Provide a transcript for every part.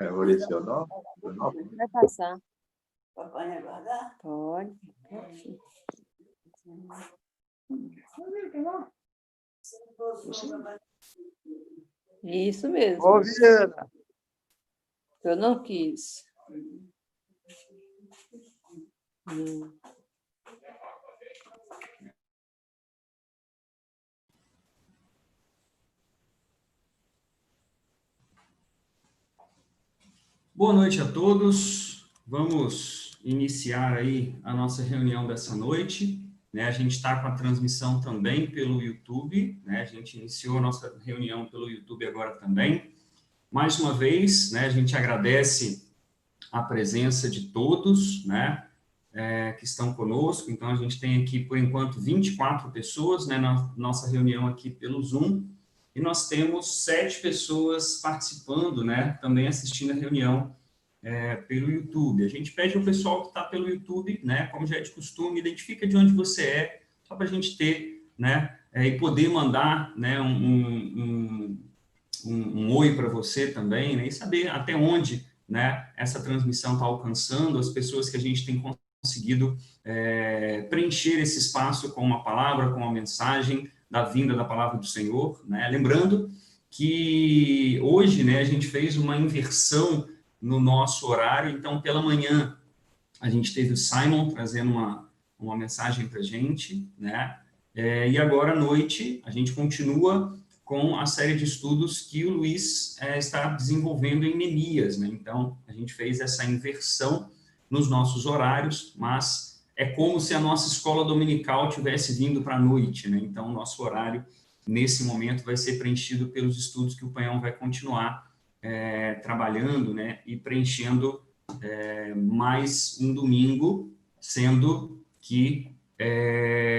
Revolucionou? Vai passar. Papai vai guardar? Pode. Isso mesmo. Ô, Viana. Eu não quis. Boa noite a todos. Vamos iniciar aí a nossa reunião dessa noite, né? A gente está com a transmissão também pelo YouTube, né? A gente iniciou a nossa reunião pelo YouTube agora também. Mais uma vez, né? A gente agradece a presença de todos, né? Que estão conosco. Então, a gente tem aqui, por enquanto, 24 pessoas, né? Na nossa reunião aqui pelo Zoom. E nós temos 7 pessoas participando, né? Também assistindo a reunião pelo YouTube. A gente pede ao pessoal que está pelo YouTube, né? Como já é de costume, identifica de onde você é, só para a gente ter, né? E poder mandar, né? Um oi para você também, né? E saber até onde, né? Essa transmissão está alcançando as pessoas que a gente tem conseguido preencher esse espaço com uma palavra, com uma mensagem da vinda da palavra do Senhor, né? Lembrando que hoje, né, a gente fez uma inversão no nosso horário, então pela manhã a gente teve o Simon trazendo uma mensagem para a gente, né? E agora à noite a gente continua com a série de estudos que o Luiz está desenvolvendo em Neemias, né? Então a gente fez essa inversão nos nossos horários, mas é como se a nossa escola dominical tivesse vindo para a noite, né? Então, o nosso horário, nesse momento, vai ser preenchido pelos estudos que o Panhão vai continuar trabalhando, né? E preenchendo mais um domingo, sendo que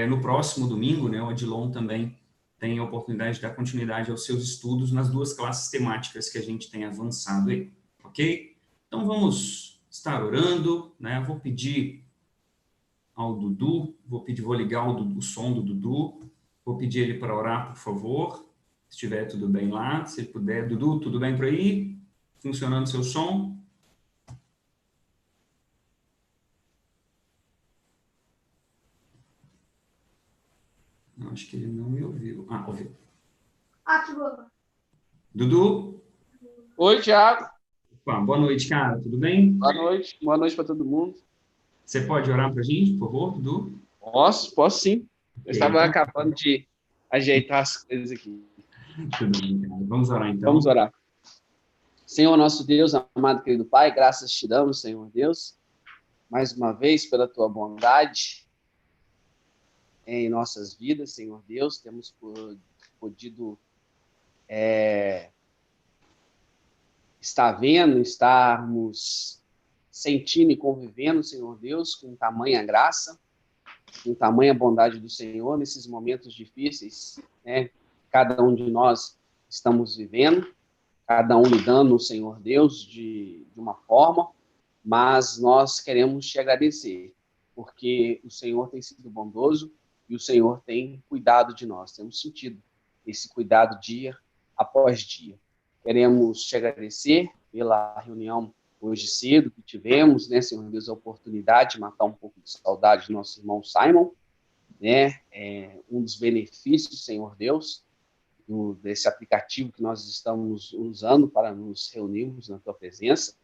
no próximo domingo, né, o Adilon também tem a oportunidade de dar continuidade aos seus estudos nas 2 classes temáticas que a gente tem avançado aí, ok? Então, vamos estar orando, né? Vou pedir ao Dudu, vou ligar o som do Dudu, vou pedir ele para orar, por favor, se estiver tudo bem lá, se ele puder. Dudu, tudo bem por aí? Funcionando seu som? Não, acho que ele não me ouviu. Ah, ouviu. Ativou. Dudu? Oi, Thiago. Opa, boa noite, cara, tudo bem? Boa noite para todo mundo. Você pode orar para a gente, por favor, Dudu? Posso sim. Eu estava Então, acabando de ajeitar as coisas aqui. tudo bem, cara. Vamos orar, então. Vamos orar. Senhor, nosso Deus, amado querido Pai, graças te damos, Senhor Deus, mais uma vez pela tua bondade em nossas vidas, Senhor Deus. Temos podido estar vendo, estarmos sentindo e convivendo, Senhor Deus, com tamanha graça, com tamanha bondade do Senhor nesses momentos difíceis, né? Cada um de nós estamos vivendo, cada um lidando, Senhor Deus, de uma forma, mas nós queremos te agradecer, porque o Senhor tem sido bondoso e o Senhor tem cuidado de nós. Temos sentido esse cuidado dia após dia. Queremos te agradecer pela reunião hoje cedo que tivemos, né, Senhor Deus, a oportunidade de matar um pouco de saudade do nosso irmão Simon, né? Um dos benefícios, Senhor Deus, desse aplicativo que nós estamos usando para nos reunirmos na tua presença,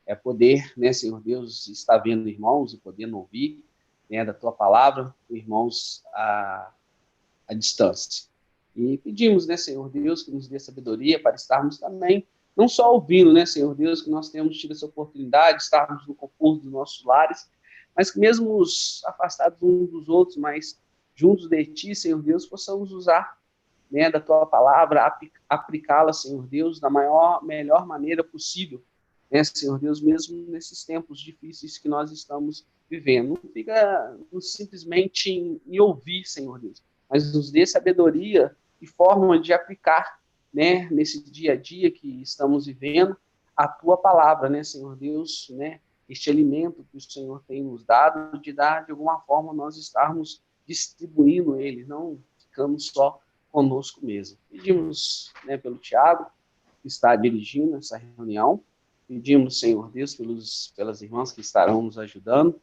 é poder, né, Senhor Deus, estar vendo irmãos e podendo ouvir, né, da tua palavra, irmãos à distância. E pedimos, né, Senhor Deus, que nos dê sabedoria para estarmos também, não só ouvindo, né, Senhor Deus, que nós temos tido essa oportunidade de estarmos no conforto dos nossos lares, mas que mesmo os afastados uns dos outros, mas juntos de Ti, Senhor Deus, possamos usar, né, da Tua palavra, aplicá-la, Senhor Deus, da melhor maneira possível, né, Senhor Deus, mesmo nesses tempos difíceis que nós estamos vivendo. Não fica simplesmente em ouvir, Senhor Deus, mas nos dê sabedoria e forma de aplicar, né, nesse dia a dia que estamos vivendo, a Tua palavra, né, Senhor Deus, né, este alimento que o Senhor tem nos dado, de dar, de alguma forma, nós estarmos distribuindo ele, não ficamos só conosco mesmo. Pedimos, né, pelo Tiago, que está dirigindo essa reunião, Pedimos, Senhor Deus, pelas irmãs que estarão nos ajudando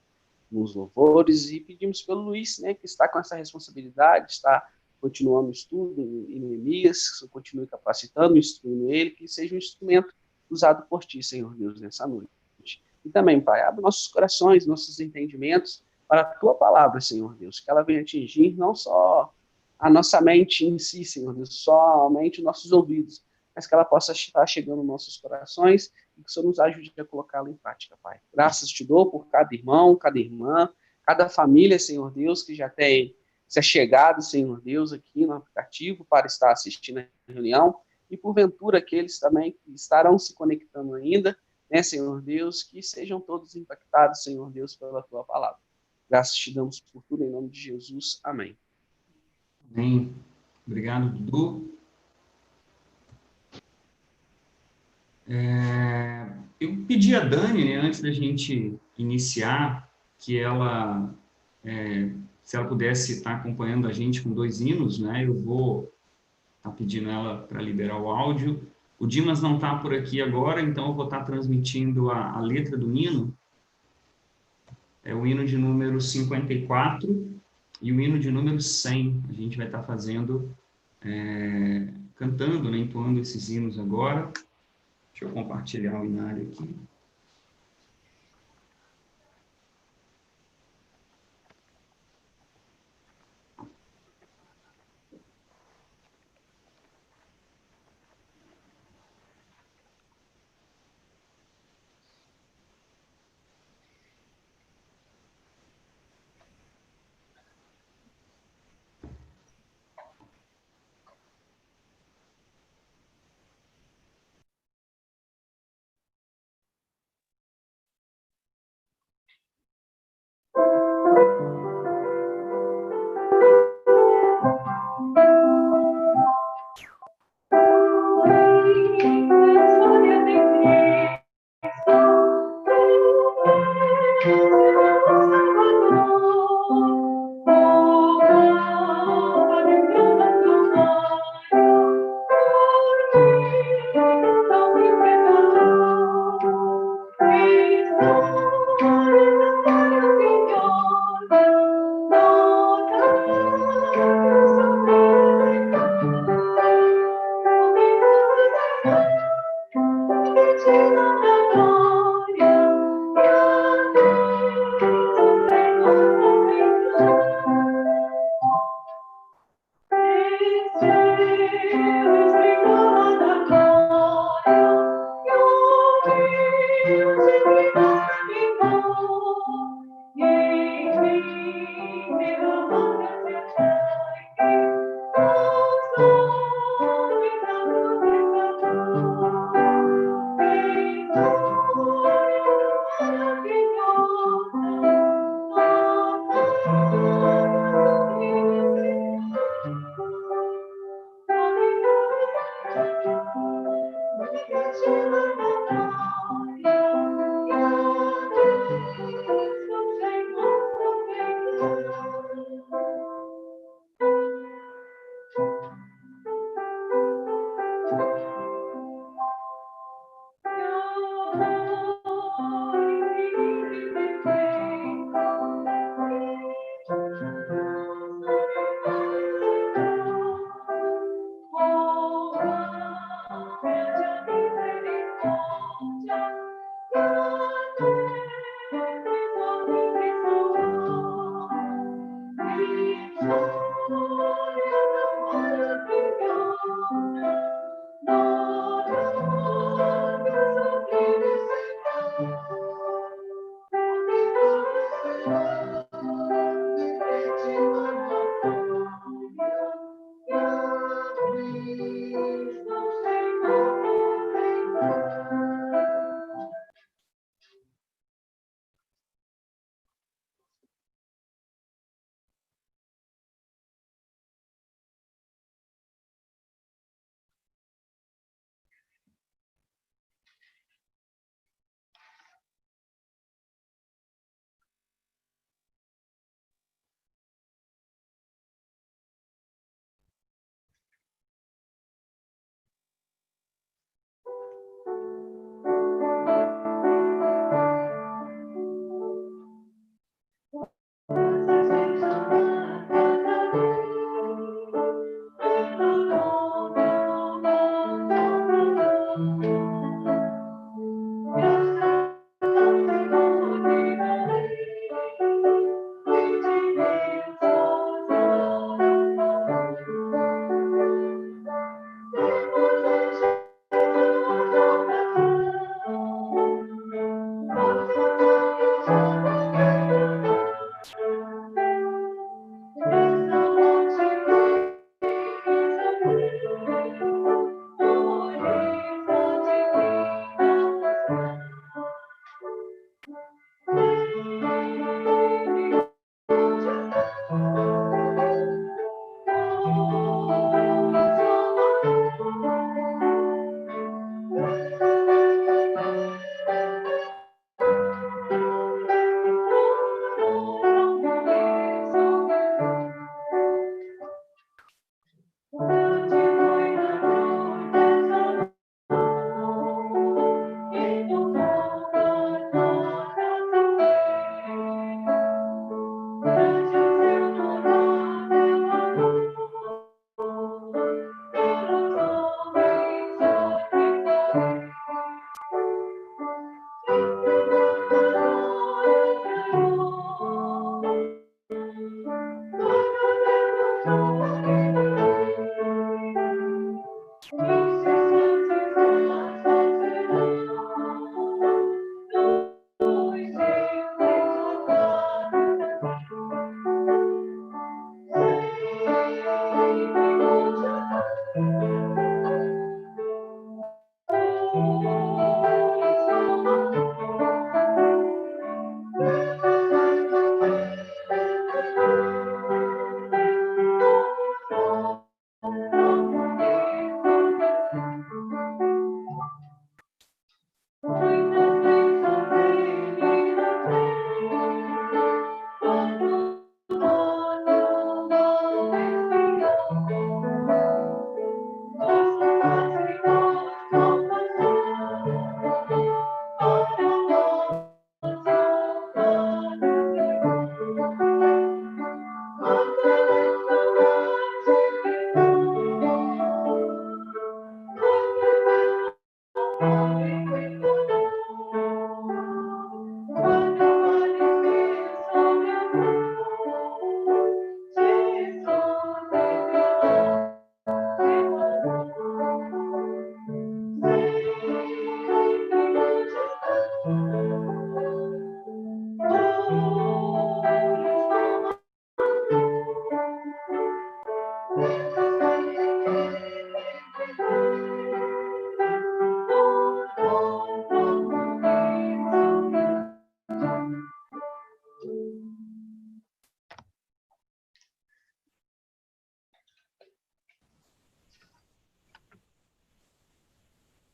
nos louvores, e pedimos pelo Luiz, né, que está com essa responsabilidade, está continuando o estudo em Neemias, continue capacitando, instruindo ele, que seja um instrumento usado por ti, Senhor Deus, nessa noite. E também, Pai, abre nossos corações, nossos entendimentos para a tua palavra, Senhor Deus, que ela venha atingir não só a nossa mente em si, Senhor Deus, somente nossos ouvidos, mas que ela possa estar chegando nos nossos corações e que o Senhor nos ajude a colocá-la em prática, Pai. Graças te dou por cada irmão, cada irmã, cada família, Senhor Deus, que já tem se achegado, Senhor Deus, aqui no aplicativo para estar assistindo a reunião, e porventura aqueles também que estarão se conectando ainda, né, Senhor Deus, que sejam todos impactados, Senhor Deus, pela tua palavra. Graças te damos por tudo, em nome de Jesus. Amém. Amém. Obrigado, Dudu. Eu pedi a Dani, né, antes da gente iniciar, que ela, se ela pudesse estar acompanhando a gente com 2 hinos, né, eu vou estar pedindo ela para liberar o áudio. O Dimas não está por aqui agora, então eu vou estar transmitindo a letra do hino. É o hino de número 54 e o hino de número 100. A gente vai estar fazendo, cantando, né, entoando esses hinos agora. Deixa eu compartilhar o inário aqui.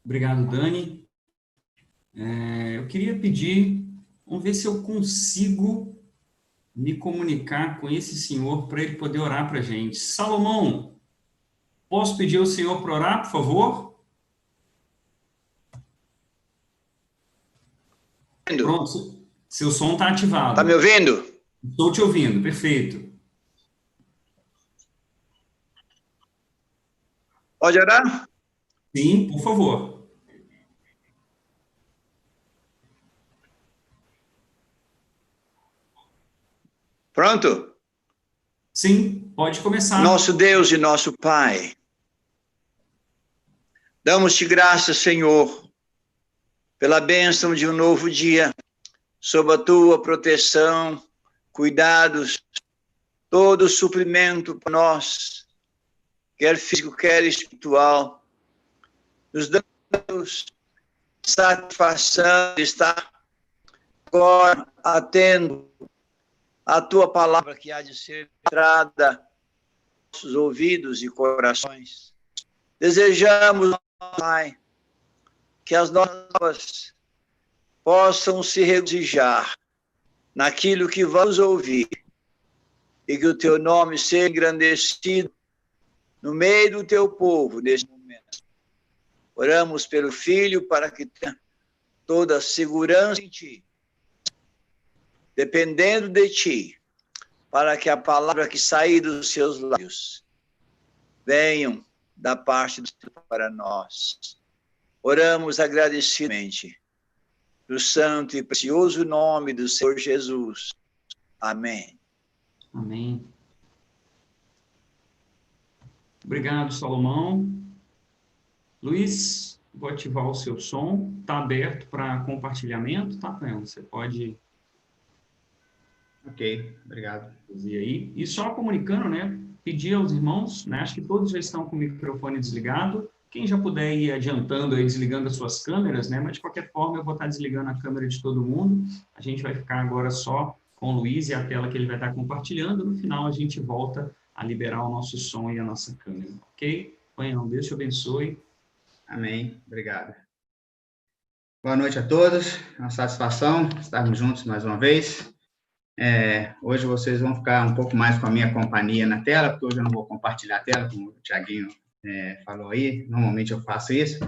Obrigado, Dani. Eu queria pedir, vamos ver se eu consigo me comunicar com esse senhor para ele poder orar para a gente. Salomão, posso pedir ao senhor para orar, por favor? Pronto, seu som está ativado. Está me ouvindo? Estou te ouvindo, perfeito. Pode orar? Sim, por favor. Pronto? Sim, pode começar. Nosso Deus e nosso Pai, damos-te graças, Senhor, pela bênção de um novo dia, sob a tua proteção, cuidados, todo suprimento para nós, quer físico, quer espiritual. Nos damos satisfação de estar agora atento à tua palavra que há de ser entrada nos nossos ouvidos e corações. Desejamos, Pai, que as nossas possam se regozijar naquilo que vamos ouvir e que o teu nome seja engrandecido no meio do teu povo neste momento. Oramos pelo Filho para que tenha toda a segurança em ti, dependendo de ti, para que a palavra que sair dos seus lábios venham da parte do Senhor para nós. Oramos agradecidamente no santo e precioso nome do Senhor Jesus. Amém. Amém. Obrigado, Salomão. Luiz, vou ativar o seu som. Está aberto para compartilhamento, tá, Cleon? Você pode... Ok, obrigado. fazer aí. E só comunicando, né? Pedir aos irmãos, né? Acho que todos já estão com o microfone desligado. Quem já puder ir adiantando aí, desligando as suas câmeras, né? Mas de qualquer forma, eu vou estar desligando a câmera de todo mundo. A gente vai ficar agora só com o Luiz e a tela que ele vai estar compartilhando. No final, a gente volta a liberar o nosso som e a nossa câmera, ok? Panhão, Deus te abençoe. Amém, obrigado. Boa noite a todos, é uma satisfação estarmos juntos mais uma vez. Hoje vocês vão ficar um pouco mais com a minha companhia na tela, porque hoje eu não vou compartilhar a tela, como o Thiaguinho falou aí. Normalmente eu faço isso,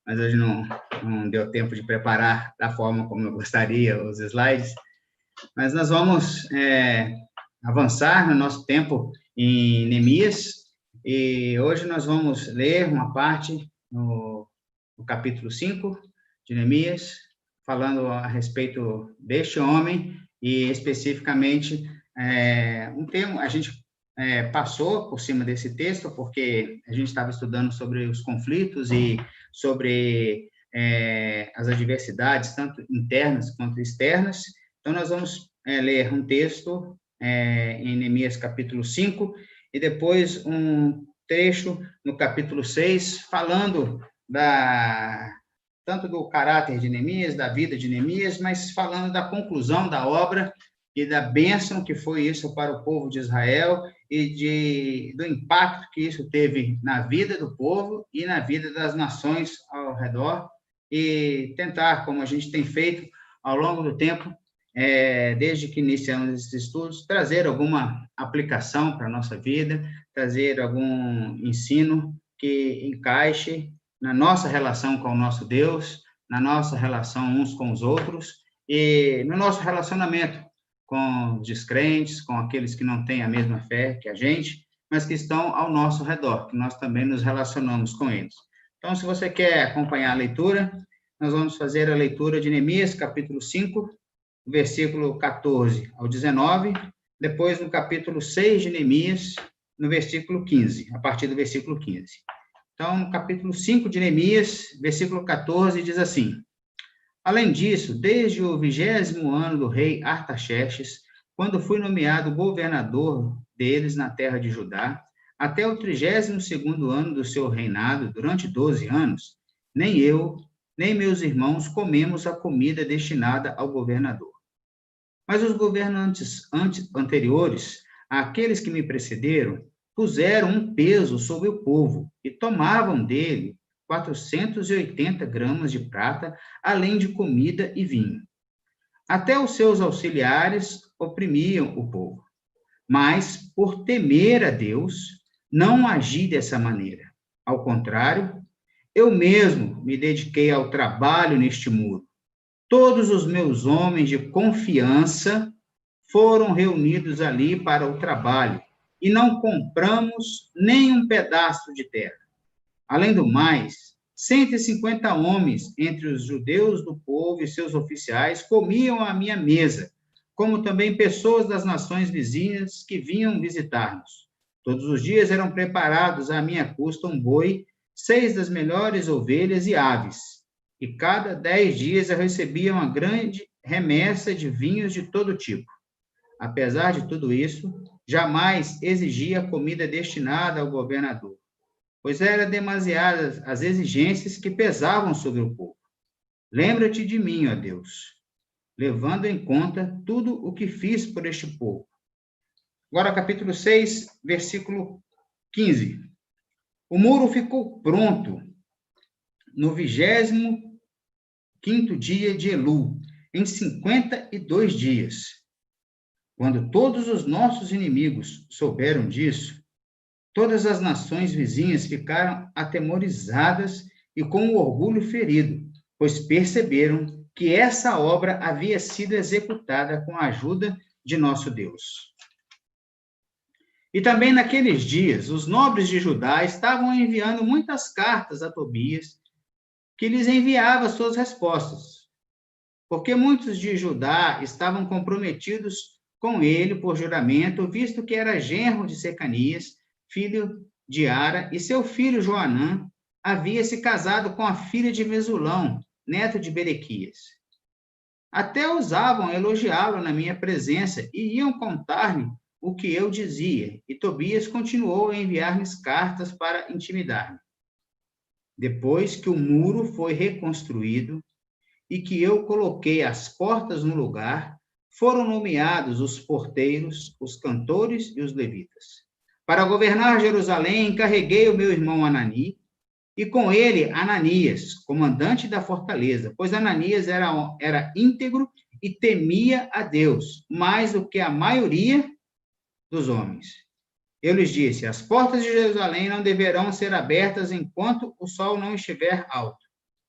mas hoje não deu tempo de preparar da forma como eu gostaria os slides. Mas nós vamos avançar no nosso tempo em Neemias, e hoje nós vamos ler uma parte no capítulo 5 de Neemias, falando a respeito deste homem, e especificamente um termo, a gente passou por cima desse texto, porque a gente estava estudando sobre os conflitos e sobre as adversidades, tanto internas quanto externas. Então, nós vamos ler um texto em Neemias capítulo 5, e depois um trecho no capítulo 6, falando tanto do caráter de Neemias, da vida de Neemias, mas falando da conclusão da obra e da bênção que foi isso para o povo de Israel e do impacto que isso teve na vida do povo e na vida das nações ao redor, e tentar, como a gente tem feito ao longo do tempo, desde que iniciamos esses estudos, trazer alguma aplicação para a nossa vida, trazer algum ensino que encaixe na nossa relação com o nosso Deus, na nossa relação uns com os outros e no nosso relacionamento com os descrentes, com aqueles que não têm a mesma fé que a gente, mas que estão ao nosso redor, que nós também nos relacionamos com eles. Então, se você quer acompanhar a leitura, nós vamos fazer a leitura de Neemias, capítulo 5, versículo 14 ao 19, depois no capítulo 6 de Neemias, no versículo 15, a partir do versículo 15. Então, no capítulo 5 de Neemias, versículo 14, diz assim: Além disso, desde o 20º ano do rei Artaxerxes, quando fui nomeado governador deles na terra de Judá, até o 32º ano do seu reinado, durante 12 anos, nem eu, nem meus irmãos comemos a comida destinada ao governador. Mas os governantes anteriores, aqueles que me precederam, puseram um peso sobre o povo e tomavam dele 480 gramas de prata, além de comida e vinho. Até os seus auxiliares oprimiam o povo. Mas, por temer a Deus, não agi dessa maneira. Ao contrário, eu mesmo me dediquei ao trabalho neste muro. Todos os meus homens de confiança foram reunidos ali para o trabalho, e não compramos nem um pedaço de terra. Além do mais, 150 homens entre os judeus do povo e seus oficiais comiam à minha mesa, como também pessoas das nações vizinhas que vinham visitar-nos. Todos os dias eram preparados à minha custa um boi, 6 das melhores ovelhas e aves, e cada 10 dias eu recebia uma grande remessa de vinhos de todo tipo. Apesar de tudo isso, jamais exigia comida destinada ao governador, pois eram demasiadas as exigências que pesavam sobre o povo. Lembra-te de mim, ó Deus, levando em conta tudo o que fiz por este povo. Agora, capítulo 6, versículo 15. O muro ficou pronto no 25º dia de Elul, em 52 dias. Quando todos os nossos inimigos souberam disso, todas as nações vizinhas ficaram atemorizadas e com o orgulho ferido, pois perceberam que essa obra havia sido executada com a ajuda de nosso Deus. E também naqueles dias, os nobres de Judá estavam enviando muitas cartas a Tobias, que lhes enviava suas respostas, porque muitos de Judá estavam comprometidos com ele por juramento, visto que era genro de Secanias, filho de Ara, e seu filho Joanã havia se casado com a filha de Mesulão, neto de Berequias. Até ousavam elogiá-lo na minha presença e iam contar-lhe o que eu dizia, e Tobias continuou a enviar-lhes cartas para intimidar-me. Depois que o muro foi reconstruído e que eu coloquei as portas no lugar, foram nomeados os porteiros, os cantores e os levitas. Para governar Jerusalém, encarreguei o meu irmão Anani, e com ele Ananias, comandante da fortaleza, pois Ananias era íntegro e temia a Deus, mais do que a maioria dos homens. Eu lhes disse: as portas de Jerusalém não deverão ser abertas enquanto o sol não estiver alto.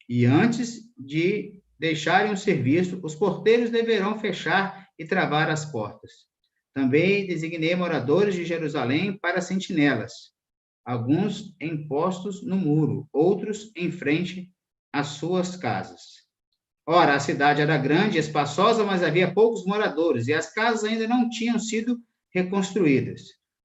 E antes de deixarem o serviço, os porteiros deverão fechar e travar as portas. Também designei moradores de Jerusalém para sentinelas, alguns em postos no muro, outros em frente às suas casas. Ora, a cidade era grande e espaçosa, mas havia poucos moradores, e as casas ainda não tinham sido reconstruídas.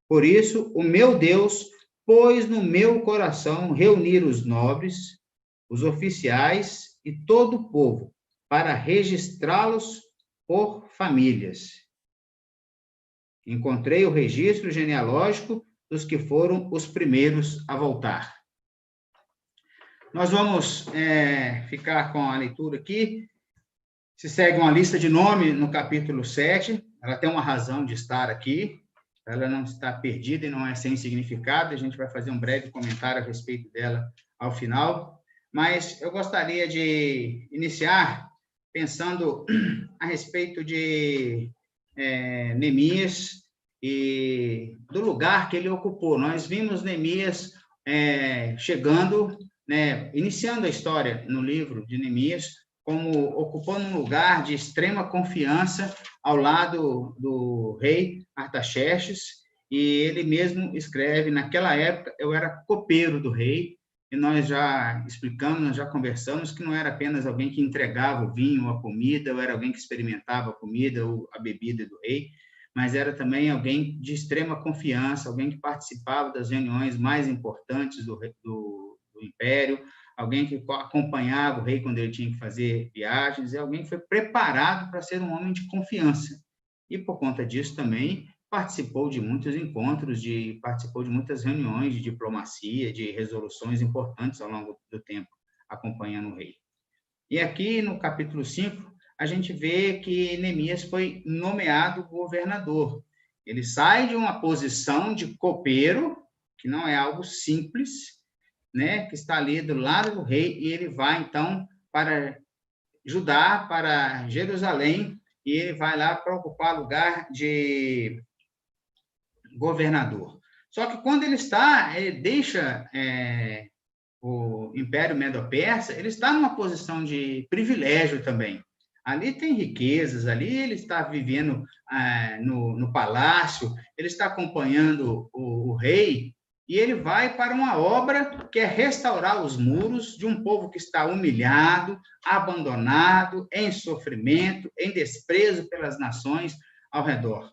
Por isso, o meu Deus pôs no meu coração reunir os nobres, os oficiais e todo o povo, para registrá-los por famílias. Encontrei o registro genealógico dos que foram os primeiros a voltar. Nós vamos ficar com a leitura aqui. Se segue uma lista de nome no capítulo 7, ela tem uma razão de estar aqui, ela não está perdida e não é sem significado, a gente vai fazer um breve comentário a respeito dela ao final, mas eu gostaria de iniciar pensando a respeito de Neemias e do lugar que ele ocupou. Nós vimos Neemias chegando, iniciando a história no livro de Neemias, como ocupando um lugar de extrema confiança ao lado do rei Artaxerxes, e ele mesmo escreve: naquela época eu era copeiro do rei, e nós já explicamos, nós já conversamos que não era apenas alguém que entregava o vinho, a comida, ou era alguém que experimentava a comida ou a bebida do rei, mas era também alguém de extrema confiança, alguém que participava das reuniões mais importantes do império, alguém que acompanhava o rei quando ele tinha que fazer viagens, e alguém que foi preparado para ser um homem de confiança. E, por conta disso, também participou de muitos encontros, participou de muitas reuniões de diplomacia, de resoluções importantes ao longo do tempo, acompanhando o rei. E aqui, no capítulo 5, a gente vê que Neemias foi nomeado governador. Ele sai de uma posição de copeiro, que não é algo simples, né, que está ali do lado do rei, e ele vai, então, para Judá, para Jerusalém, e ele vai lá para ocupar lugar de governador. Só que quando ele deixa o Império Medo-Persa, ele está numa posição de privilégio também. Ali tem riquezas, ali ele está vivendo no palácio, ele está acompanhando o rei, e ele vai para uma obra que é restaurar os muros de um povo que está humilhado, abandonado, em sofrimento, em desprezo pelas nações ao redor.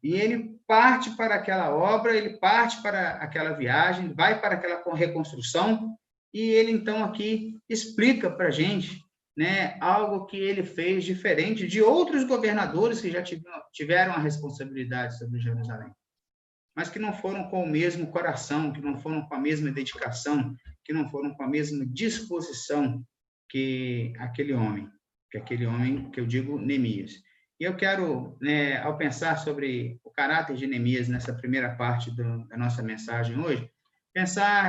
E ele parte para aquela obra, ele parte para aquela viagem, vai para aquela reconstrução, e ele, então, aqui explica para a gente, né, algo que ele fez diferente de outros governadores que já tiveram a responsabilidade sobre Jerusalém, mas que não foram com o mesmo coração, que não foram com a mesma dedicação, que não foram com a mesma disposição que aquele homem que eu digo, Neemias. E eu quero, ao pensar sobre o caráter de Neemias nessa primeira parte da nossa mensagem hoje,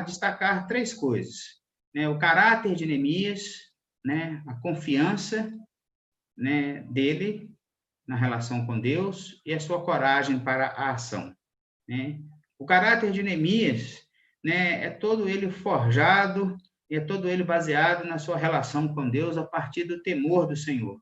destacar 3 coisas, né? O caráter de Neemias, né? A confiança, né, dele na relação com Deus e a sua coragem para a ação. Né? O caráter de Neemias, né, é todo ele forjado, é todo ele baseado na sua relação com Deus a partir do temor do Senhor.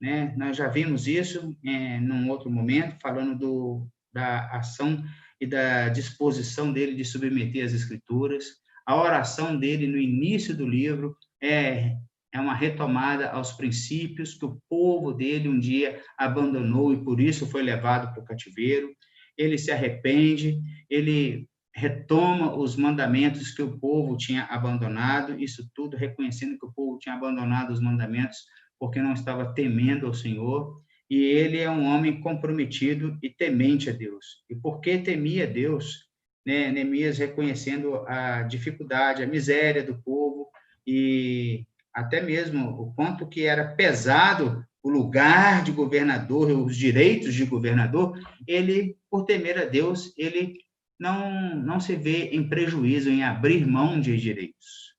Né? Nós já vimos isso num outro momento, falando da ação e da disposição dele de submeter as Escrituras. A oração dele no início do livro é uma retomada aos princípios que o povo dele um dia abandonou e por isso foi levado para o cativeiro. Ele se arrepende, ele retoma os mandamentos que o povo tinha abandonado, isso tudo reconhecendo que o povo tinha abandonado os mandamentos porque não estava temendo ao Senhor, e ele é um homem comprometido e temente a Deus. E porque temia a Deus, né, Neemias reconhecendo a dificuldade, a miséria do povo, e até mesmo o quanto que era pesado o lugar de governador, os direitos de governador, ele, por temer a Deus, ele não se vê em prejuízo em abrir mão de direitos.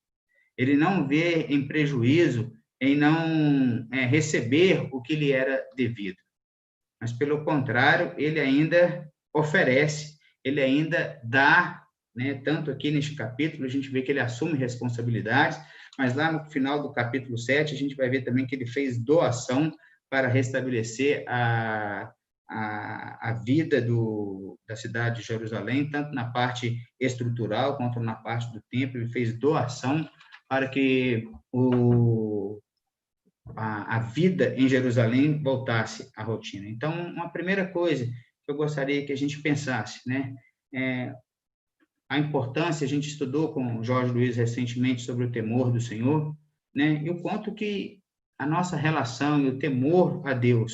Ele não vê em prejuízo em não receber o que lhe era devido. Mas, pelo contrário, ele ainda oferece, ele ainda dá, né? Tanto aqui neste capítulo, a gente vê que ele assume responsabilidades, mas lá no final do capítulo 7, a gente vai ver também que ele fez doação para restabelecer a vida da cidade de Jerusalém, tanto na parte estrutural quanto na parte do templo. Ele fez doação para que a vida em Jerusalém voltasse à rotina. Então, uma primeira coisa que eu gostaria que a gente pensasse, né, a importância, a gente estudou com o Jorge Luiz recentemente sobre o temor do Senhor, né, e o quanto que a nossa relação e o temor a Deus,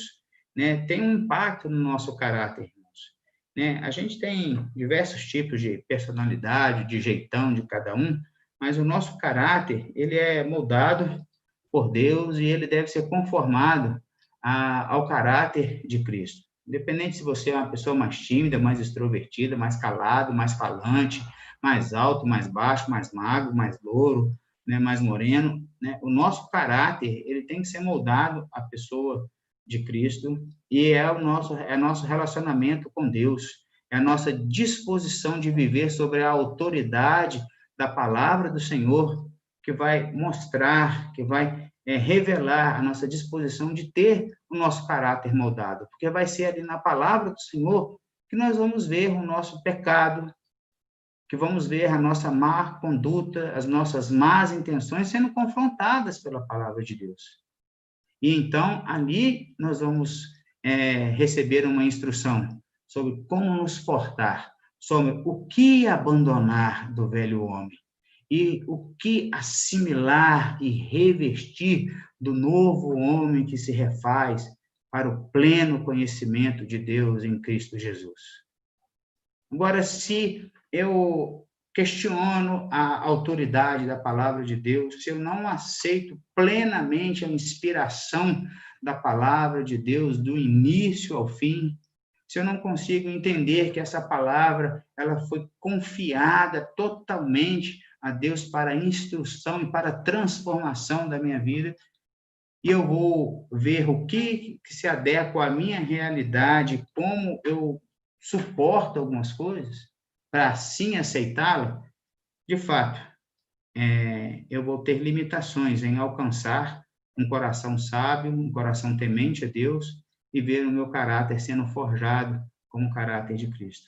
né, tem um impacto no nosso caráter, irmãos. Né? A gente tem diversos tipos de personalidade, de jeitão de cada um, mas o nosso caráter, ele é moldado por Deus e ele deve ser conformado ao caráter de Cristo. Independente se você é uma pessoa mais tímida, mais extrovertida, mais calado, mais falante, mais alto, mais baixo, mais magro, mais louro, né, mais moreno, né? O nosso caráter, ele tem que ser moldado à pessoa de Cristo, e é nosso relacionamento com Deus, é a nossa disposição de viver sobre a autoridade da palavra do Senhor, que vai mostrar, que vai revelar a nossa disposição de ter o nosso caráter moldado, porque vai ser ali na palavra do Senhor que nós vamos ver o nosso pecado, que vamos ver a nossa má conduta, as nossas más intenções sendo confrontadas pela palavra de Deus. E então, ali nós vamos receber uma instrução sobre como nos portar, sobre o que abandonar do velho homem e o que assimilar e revestir do novo homem que se refaz para o pleno conhecimento de Deus em Cristo Jesus. Agora, se eu questiono a autoridade da palavra de Deus, se eu não aceito plenamente a inspiração da palavra de Deus do início ao fim, se eu não consigo entender que essa palavra ela foi confiada totalmente a Deus para a instrução e para a transformação da minha vida, e eu vou ver o que se adequa à minha realidade, como eu suporto algumas coisas, para assim aceitá-la, de fato, eu vou ter limitações em alcançar um coração sábio, um coração temente a Deus, e ver o meu caráter sendo forjado como o caráter de Cristo.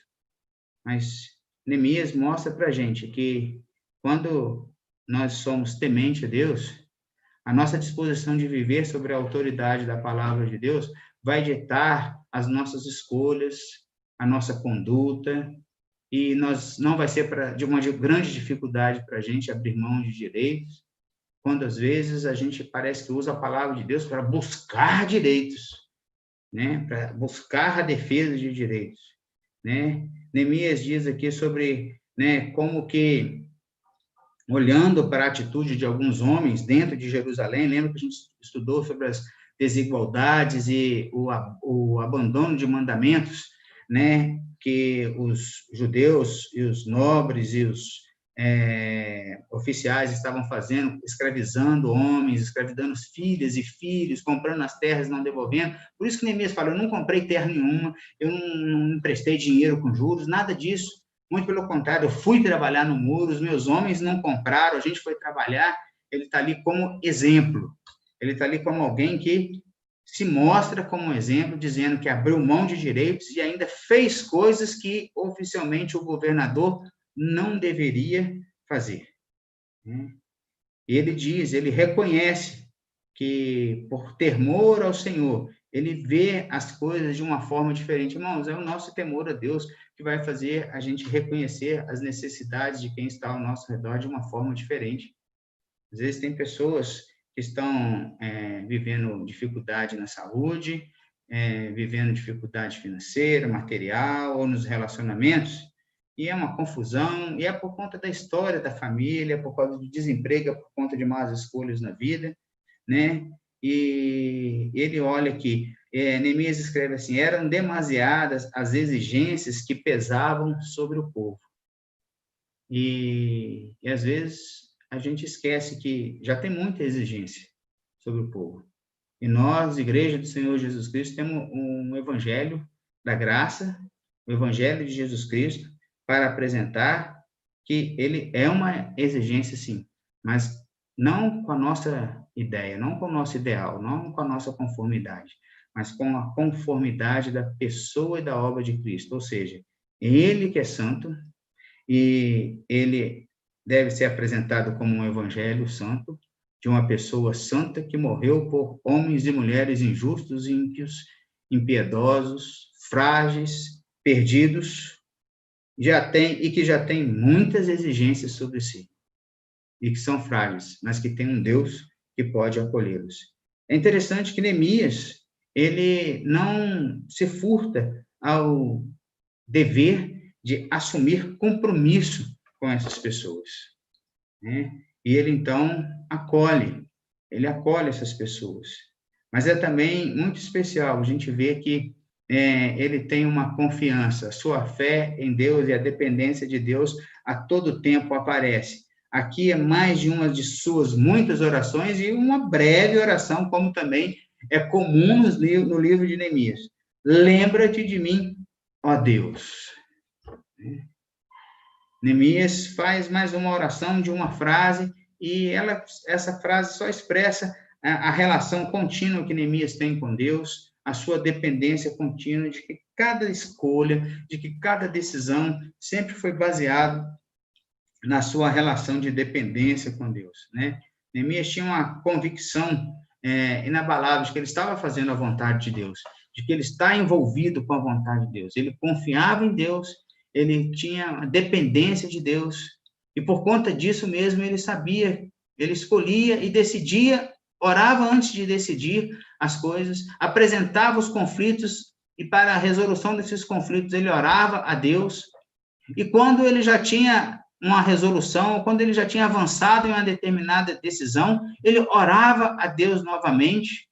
Mas Neemias mostra para a gente que, quando nós somos temente a Deus, a nossa disposição de viver sobre a autoridade da palavra de Deus vai ditar as nossas escolhas, a nossa conduta, e não vai ser de uma grande dificuldade para a gente abrir mão de direitos, quando às vezes a gente parece que usa a palavra de Deus para buscar direitos, né? Para buscar a defesa de direitos, né? Neemias diz aqui sobre, né, como que, olhando para a atitude de alguns homens dentro de Jerusalém, lembra que a gente estudou sobre as desigualdades e o abandono de mandamentos, né, que os judeus e os nobres e os oficiais estavam fazendo, escravizando homens, escravizando filhas e filhos, comprando as terras e não devolvendo. Por isso que Neemias fala, eu não comprei terra nenhuma, eu não emprestei dinheiro com juros, nada disso. Muito pelo contrário, eu fui trabalhar no muro, os meus homens não compraram, a gente foi trabalhar. Ele está ali como exemplo, ele está ali como alguém que se mostra como exemplo, dizendo que abriu mão de direitos e ainda fez coisas que oficialmente o governador não deveria fazer. Ele diz, ele reconhece que, por temor ao Senhor, ele vê as coisas de uma forma diferente. Irmãos, é o nosso temor a Deus que vai fazer a gente reconhecer as necessidades de quem está ao nosso redor de uma forma diferente. Às vezes tem pessoas que estão vivendo dificuldade na saúde, vivendo dificuldade financeira, material, ou nos relacionamentos, e é uma confusão, e é por conta da história da família, é por causa do desemprego, é por conta de más escolhas na vida, né? E ele olha aqui, Neemias escreve assim, eram demasiadas as exigências que pesavam sobre o povo. E às vezes a gente esquece que já tem muita exigência sobre o povo. E nós, Igreja do Senhor Jesus Cristo, temos um evangelho da graça, o evangelho de Jesus Cristo, para apresentar que ele é uma exigência, sim, mas não com a nossa ideia, não com o nosso ideal, não com a nossa conformidade, mas com a conformidade da pessoa e da obra de Cristo, ou seja, ele que é santo, e ele deve ser apresentado como um evangelho santo, de uma pessoa santa que morreu por homens e mulheres injustos, ímpios, impiedosos, frágeis, perdidos, que já tem muitas exigências sobre si, e que são frágeis, mas que tem um Deus que pode acolhê-los. É interessante que Neemias, ele não se furta ao dever de assumir compromisso com essas pessoas, né? E ele, então, acolhe essas pessoas. Mas é também muito especial a gente ver que ele tem uma confiança, sua fé em Deus e a dependência de Deus a todo tempo aparece. Aqui é mais de uma de suas muitas orações e uma breve oração, como também é comum no livro de Neemias. Lembra-te de mim, ó Deus. Neemias faz mais uma oração de uma frase e essa frase só expressa a relação contínua que Neemias tem com Deus, a sua dependência contínua de que cada escolha, de que cada decisão sempre foi baseado na sua relação de dependência com Deus, né? Neemias tinha uma convicção inabalável de que ele estava fazendo a vontade de Deus, de que ele está envolvido com a vontade de Deus. Ele confiava em Deus, ele tinha a dependência de Deus, e por conta disso mesmo ele sabia, ele escolhia e decidia, orava antes de decidir as coisas, apresentava os conflitos, e para a resolução desses conflitos ele orava a Deus, e quando ele já tinha uma resolução, quando ele já tinha avançado em uma determinada decisão, ele orava a Deus novamente,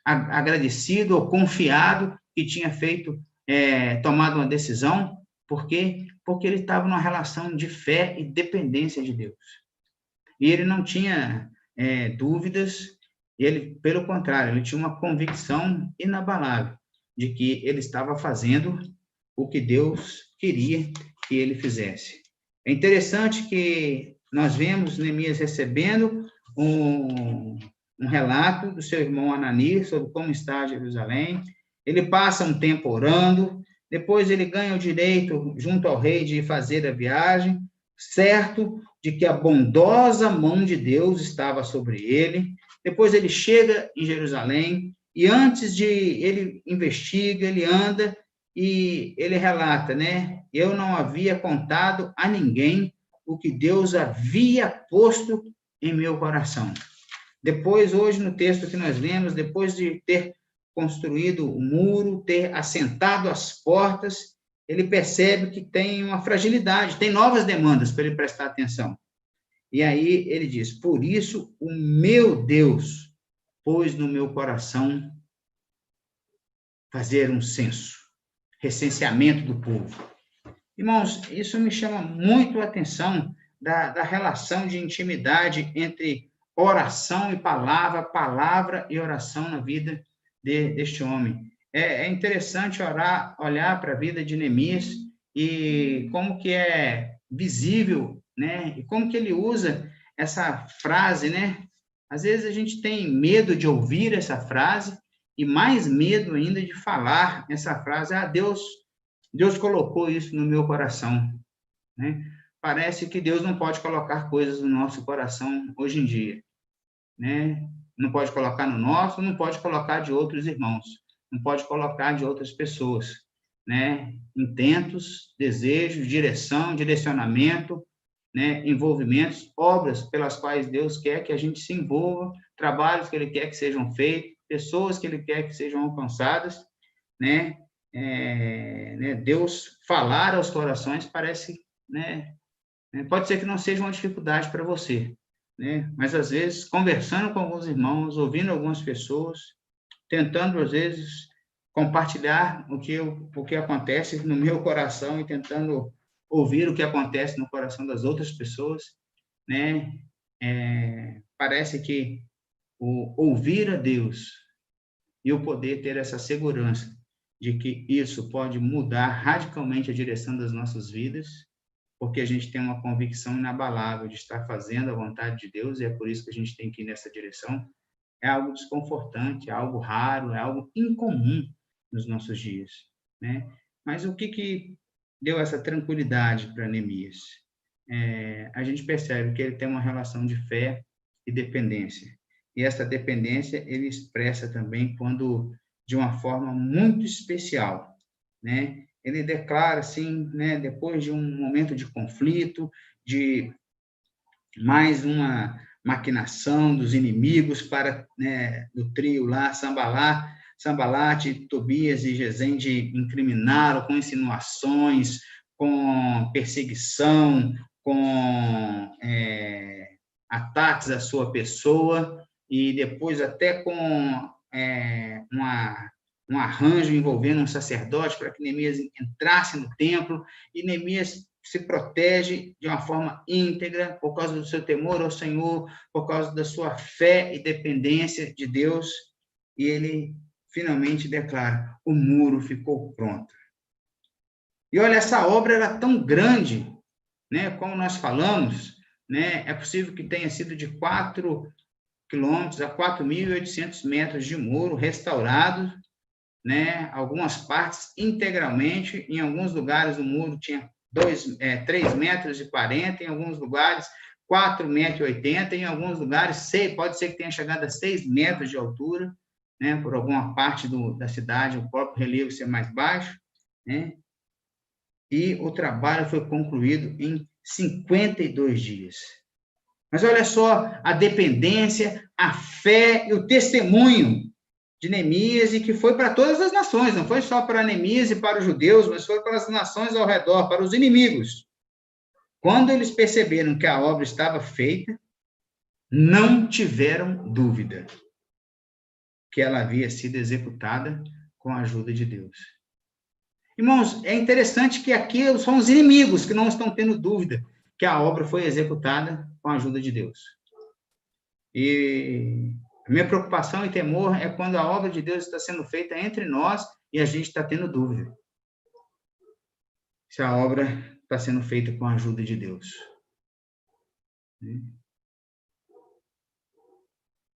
agradecido ou confiado que tinha tomado uma decisão. Por quê? Porque ele estava numa relação de fé e dependência de Deus. E ele não tinha dúvidas, ele, pelo contrário, ele tinha uma convicção inabalável de que ele estava fazendo o que Deus queria que ele fizesse. É interessante que nós vemos Neemias recebendo um relato do seu irmão Anani sobre como está Jerusalém. Ele passa um tempo orando, depois ele ganha o direito, junto ao rei, de fazer a viagem, certo de que a bondosa mão de Deus estava sobre ele. Depois ele chega em Jerusalém, e antes de ele investiga, ele anda, e ele relata, né? Eu não havia contado a ninguém o que Deus havia posto em meu coração. Depois, hoje, no texto que nós lemos, depois de ter construído o muro, ter assentado as portas, ele percebe que tem uma fragilidade, tem novas demandas para ele prestar atenção. E aí ele diz, por isso o meu Deus pôs no meu coração fazer um censo, recenseamento do povo. Irmãos, isso me chama muito a atenção da relação de intimidade entre oração e palavra, palavra e oração na vida deste homem. É interessante olhar para a vida de Neemias e como que é visível, né? E como que ele usa essa frase, né? Às vezes a gente tem medo de ouvir essa frase e mais medo ainda de falar essa frase. Deus colocou isso no meu coração, né? Parece que Deus não pode colocar coisas no nosso coração hoje em dia, né? Não pode colocar no nosso, não pode colocar de outros irmãos, não pode colocar de outras pessoas, né? Intentos, desejos, direção, direcionamento, né? Envolvimentos, obras pelas quais Deus quer que a gente se envolva, trabalhos que Ele quer que sejam feitos, pessoas que Ele quer que sejam alcançadas, né? Deus falar aos corações parece, né? Pode ser que não seja uma dificuldade para você, né? Mas às vezes conversando com alguns irmãos, ouvindo algumas pessoas, tentando às vezes compartilhar o que acontece no meu coração e tentando ouvir o que acontece no coração das outras pessoas, né? Parece que o ouvir a Deus e o poder ter essa segurança de que isso pode mudar radicalmente a direção das nossas vidas, porque a gente tem uma convicção inabalável de estar fazendo a vontade de Deus, e é por isso que a gente tem que ir nessa direção. É algo desconfortante, é algo raro, é algo incomum nos nossos dias, né? Mas o que deu essa tranquilidade para Neemias? A gente percebe que ele tem uma relação de fé e dependência, e essa dependência ele expressa também quando de uma forma muito especial, né? Ele declara assim, né, depois de um momento de conflito, de mais uma maquinação dos inimigos para, né, do trio lá, Sambalate, Tobias e Gesem, de incriminá-lo com insinuações, com perseguição, com ataques à sua pessoa, e depois até com um arranjo envolvendo um sacerdote para que Neemias entrasse no templo, e Neemias se protege de uma forma íntegra por causa do seu temor ao Senhor, por causa da sua fé e dependência de Deus, e ele finalmente declara, o muro ficou pronto. E olha, essa obra era tão grande, né, como nós falamos, né, é possível que tenha sido de 4 quilômetros a 4.800 metros de muro restaurado, né, algumas partes integralmente, em alguns lugares o muro tinha 3,40 metros, em alguns lugares 4,80 metros, em alguns lugares pode ser que tenha chegado a 6 metros de altura, né, por alguma parte da cidade, o próprio relevo ser mais baixo, né, e o trabalho foi concluído em 52 dias. Mas olha só a dependência, a fé e o testemunho de Neemias, e que foi para todas as nações, não foi só para Neemias e para os judeus, mas foi para as nações ao redor, para os inimigos. Quando eles perceberam que a obra estava feita, não tiveram dúvida que ela havia sido executada com a ajuda de Deus. Irmãos, é interessante que aqui são os inimigos que não estão tendo dúvida que a obra foi executada com a ajuda de Deus. E a minha preocupação e temor é quando a obra de Deus está sendo feita entre nós e a gente está tendo dúvida se a obra está sendo feita com a ajuda de Deus.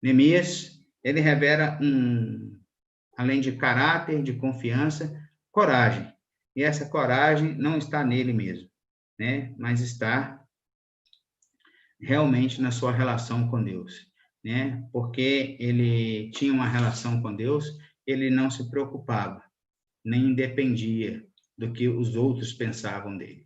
Neemias, ele revela além de caráter, de confiança, coragem. E essa coragem não está nele mesmo, né? Mas está realmente na sua relação com Deus, né? Porque ele tinha uma relação com Deus, ele não se preocupava, nem dependia do que os outros pensavam dele,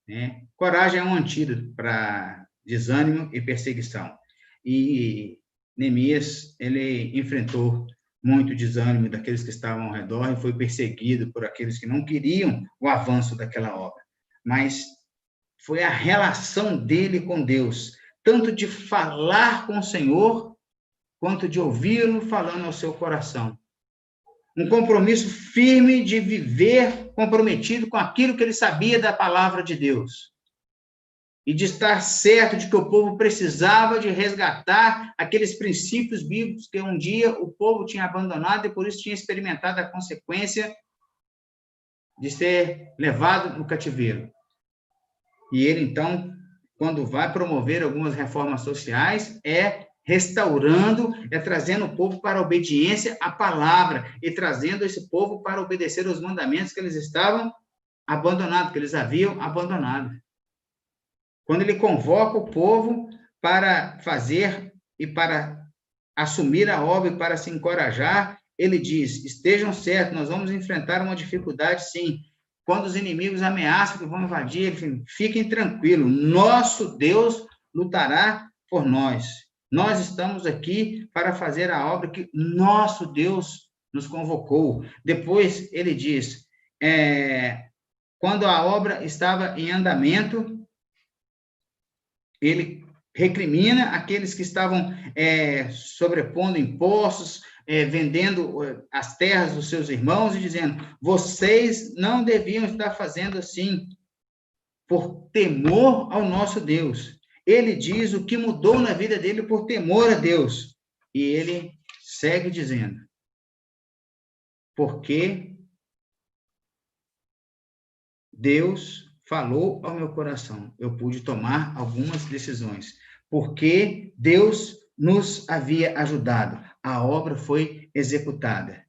né? Coragem é um antídoto para desânimo e perseguição. E Neemias, ele enfrentou muito desânimo daqueles que estavam ao redor e foi perseguido por aqueles que não queriam o avanço daquela obra. Mas foi a relação dele com Deus, tanto de falar com o Senhor, quanto de ouvi-lo falando ao seu coração. Um compromisso firme de viver comprometido com aquilo que ele sabia da palavra de Deus. E de estar certo de que o povo precisava de resgatar aqueles princípios bíblicos que um dia o povo tinha abandonado e por isso tinha experimentado a consequência de ser levado no cativeiro. E ele, então, quando vai promover algumas reformas sociais, restaurando, trazendo o povo para a obediência à palavra e trazendo esse povo para obedecer aos mandamentos que eles estavam abandonados, que eles haviam abandonado. Quando ele convoca o povo para fazer e para assumir a obra e para se encorajar, ele diz, estejam certos, nós vamos enfrentar uma dificuldade, sim. Quando os inimigos ameaçam que vão invadir, ele diz, fiquem tranquilos, nosso Deus lutará por nós. Nós estamos aqui para fazer a obra que nosso Deus nos convocou. Depois ele diz, quando a obra estava em andamento, ele recrimina aqueles que estavam sobrepondo impostos, vendendo as terras dos seus irmãos e dizendo, vocês não deviam estar fazendo assim, por temor ao nosso Deus. Ele diz o que mudou na vida dele por temor a Deus. E ele segue dizendo, porque Deus falou ao meu coração, eu pude tomar algumas decisões, porque Deus nos havia ajudado, a obra foi executada,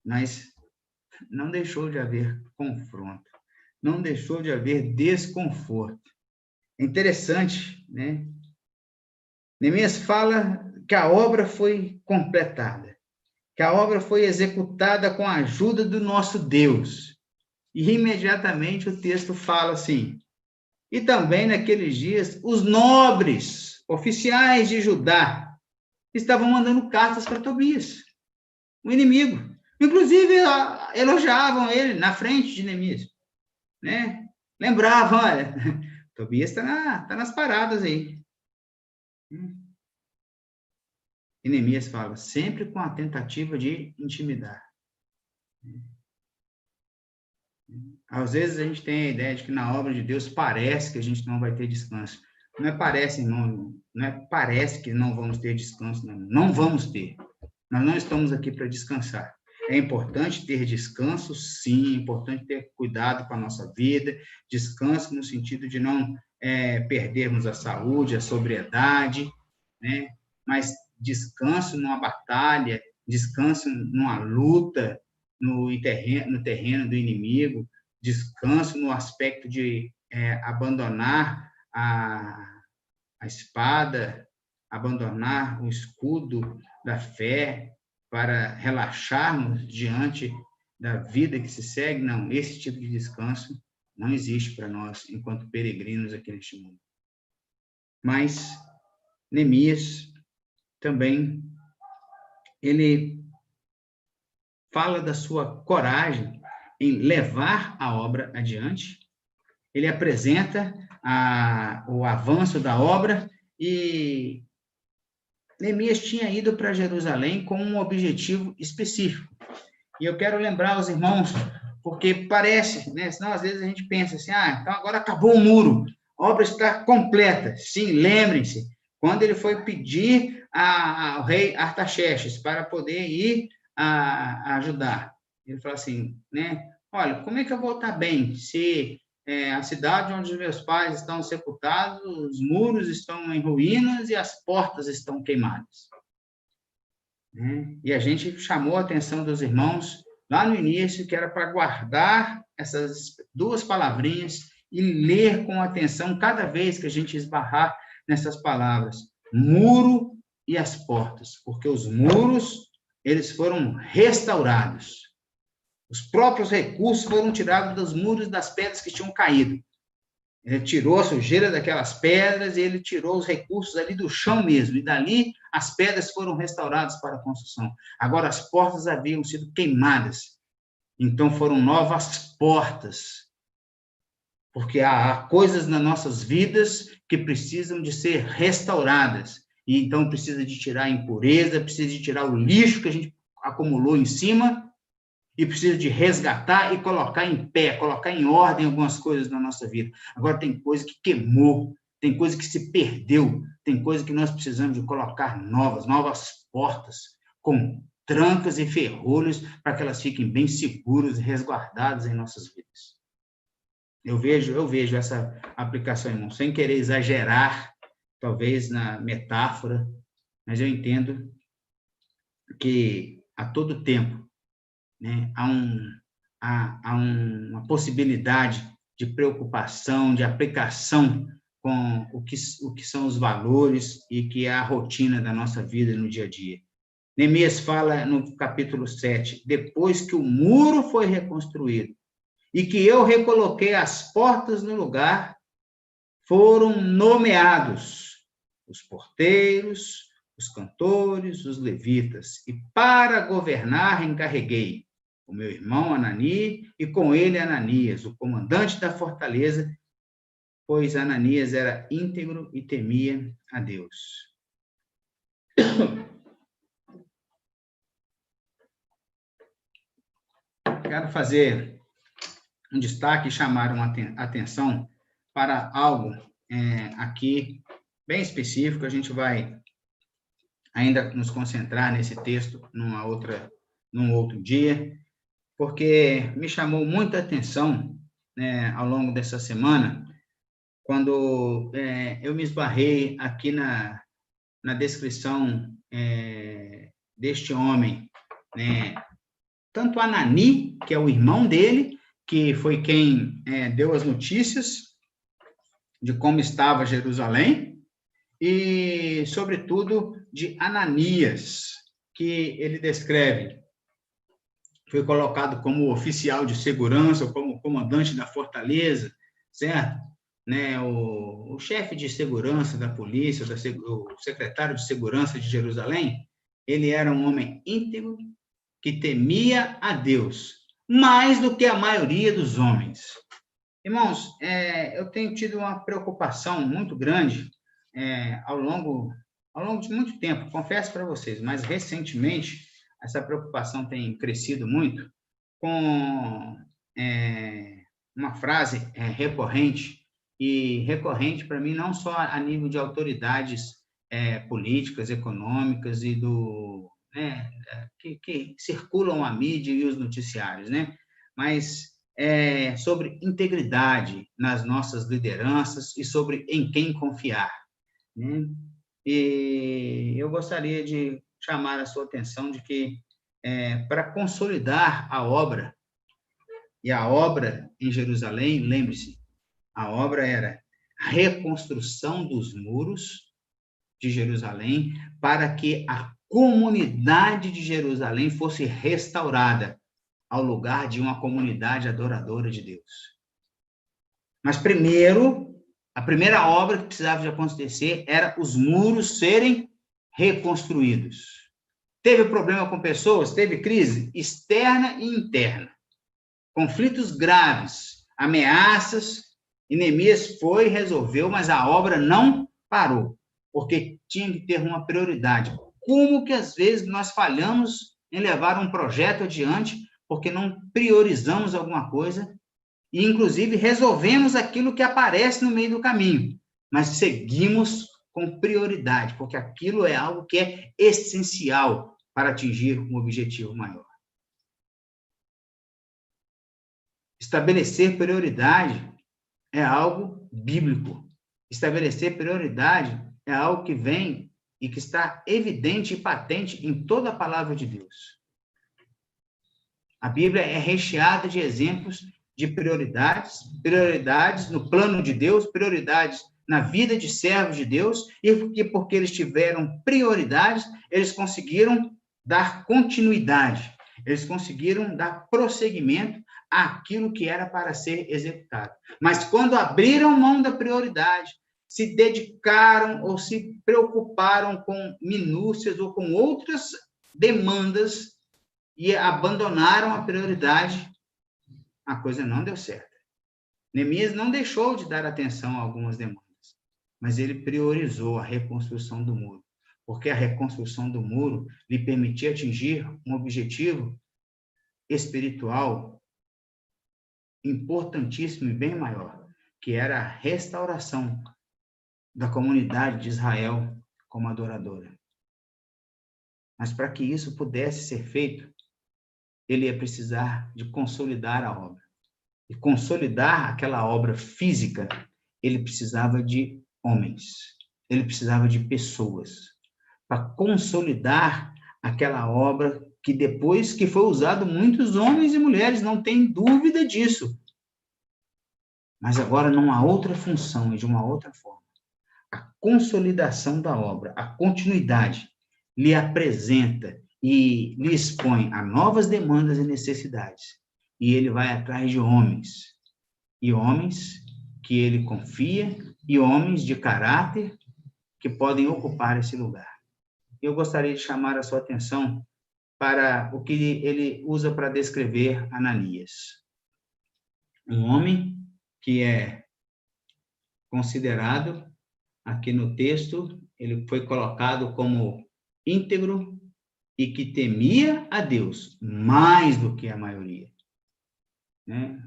mas não deixou de haver confronto, não deixou de haver desconforto. É interessante, né? Neemias fala que a obra foi completada, que a obra foi executada com a ajuda do nosso Deus. E imediatamente o texto fala assim, e também naqueles dias, os nobres oficiais de Judá estavam mandando cartas para Tobias, o inimigo. Inclusive, elogiavam ele na frente de Neemias, né? Lembravam, olha, Tobias está nas paradas aí. E Neemias fala, sempre com a tentativa de intimidar. Às vezes a gente tem a ideia de que na obra de Deus parece que a gente não vai ter descanso. Não é parece, irmão, não é parece que não vamos ter descanso, não. Não vamos ter. Nós não estamos aqui para descansar. É importante ter descanso, sim, é importante ter cuidado com a nossa vida, descanso no sentido de não perdermos a saúde, a sobriedade, né? Mas descanso numa batalha, descanso numa luta, no terreno do inimigo, descanso no aspecto de abandonar a espada, abandonar o escudo da fé para relaxarmos diante da vida que se segue. Não, esse tipo de descanso não existe para nós enquanto peregrinos aqui neste mundo. Mas Neemias também, ele fala da sua coragem em levar a obra adiante. Ele apresenta o avanço da obra, e Neemias tinha ido para Jerusalém com um objetivo específico. E eu quero lembrar aos irmãos, porque parece, né? Senão às vezes a gente pensa assim, então agora acabou o muro, a obra está completa. Sim, lembrem-se, quando ele foi pedir ao rei Artaxerxes para poder ir a ajudar, ele falou assim, né? Olha, como é que eu vou estar bem se a cidade onde os meus pais estão sepultados, os muros estão em ruínas e as portas estão queimadas? E a gente chamou a atenção dos irmãos lá no início, que era para guardar essas duas palavrinhas e ler com atenção cada vez que a gente esbarrar nessas palavras, muro e as portas, porque os muros, eles foram restaurados. Os próprios recursos foram tirados dos muros e das pedras que tinham caído. Ele tirou a sujeira daquelas pedras e ele tirou os recursos ali do chão mesmo. E dali as pedras foram restauradas para a construção. Agora as portas haviam sido queimadas. Então foram novas portas. Porque há coisas nas nossas vidas que precisam de ser restauradas. E então precisa de tirar a impureza, precisa de tirar o lixo que a gente acumulou em cima, e precisa de resgatar e colocar em pé, colocar em ordem algumas coisas na nossa vida. Agora tem coisa que queimou, tem coisa que se perdeu, tem coisa que nós precisamos de colocar novas portas, com trancas e ferrolhos, para que elas fiquem bem seguras e resguardadas em nossas vidas. Eu vejo essa aplicação, irmão, sem querer exagerar, talvez na metáfora, mas eu entendo que a todo tempo, né, há uma possibilidade de preocupação, de aplicação com o que são os valores e que é a rotina da nossa vida no dia a dia. Neemias fala no capítulo 7, depois que o muro foi reconstruído e que eu recoloquei as portas no lugar, foram nomeados os porteiros, os cantores, os levitas, e para governar encarreguei o meu irmão Anani, e com ele Ananias, o comandante da fortaleza, pois Ananias era íntegro e temia a Deus. Quero fazer um destaque e chamar uma atenção para algo aqui bem específico. A gente vai ainda nos concentrar nesse texto num outro dia, porque me chamou muita atenção, né, ao longo dessa semana, quando eu me esbarrei aqui na descrição deste homem, né, tanto Anani, que é o irmão dele, que foi quem deu as notícias de como estava Jerusalém, e, sobretudo, de Ananias, que ele descreve, foi colocado como oficial de segurança, ou como comandante da fortaleza, certo? Né, o chefe de segurança da polícia, o secretário de segurança de Jerusalém, ele era um homem íntegro, que temia a Deus, mais do que a maioria dos homens. Irmãos, eu tenho tido uma preocupação muito grande ao longo de muito tempo, confesso para vocês, mas recentemente essa preocupação tem crescido muito com uma frase recorrente, e recorrente para mim não só a nível de autoridades políticas, econômicas e que circulam a mídia e os noticiários, né? Mas sobre integridade nas nossas lideranças e sobre em quem confiar, né? E eu gostaria de chamar a sua atenção de que, para consolidar a obra, e a obra em Jerusalém, lembre-se, A obra era a reconstrução dos muros de Jerusalém para que a comunidade de Jerusalém fosse restaurada ao lugar de uma comunidade adoradora de Deus. Mas primeiro, a primeira obra que precisava de acontecer era os muros serem reconstruídos. Teve problema com pessoas, teve crise externa e interna, conflitos graves, ameaças, e Neemias foi, resolveu, mas a obra não parou, porque tinha que ter uma prioridade. Como que às vezes nós falhamos em levar um projeto adiante, porque não priorizamos alguma coisa, e inclusive resolvemos aquilo que aparece no meio do caminho, mas seguimos com prioridade, porque aquilo é algo que é essencial para atingir um objetivo maior. Estabelecer prioridade é algo bíblico. Estabelecer prioridade é algo que vem e que está evidente e patente em toda a palavra de Deus. A Bíblia é recheada de exemplos de prioridades no plano de Deus, prioridades na vida de servos de Deus, e porque eles tiveram prioridades, eles conseguiram dar continuidade, eles conseguiram dar prosseguimento àquilo que era para ser executado. Mas quando abriram mão da prioridade, se dedicaram ou se preocuparam com minúcias ou com outras demandas e abandonaram a prioridade, a coisa não deu certo. Neemias não deixou de dar atenção a algumas demandas, mas ele priorizou a reconstrução do muro, porque a reconstrução do muro lhe permitia atingir um objetivo espiritual importantíssimo e bem maior, que era a restauração da comunidade de Israel como adoradora. Mas para que isso pudesse ser feito, ele ia precisar de consolidar a obra. E consolidar aquela obra física, ele precisava de homens, ele precisava de pessoas, para consolidar aquela obra que depois que foi usado muitos homens e mulheres, não tem dúvida disso. Mas agora numa outra função e de uma outra forma. A consolidação da obra, a continuidade, lhe apresenta e lhe expõe a novas demandas e necessidades. E ele vai atrás de homens, e homens que ele confia, e homens de caráter que podem ocupar esse lugar. Eu gostaria de chamar a sua atenção para o que ele usa para descrever Ananias. Um homem que é considerado, aqui no texto, ele foi colocado como íntegro e que temia a Deus mais do que a maioria. Né?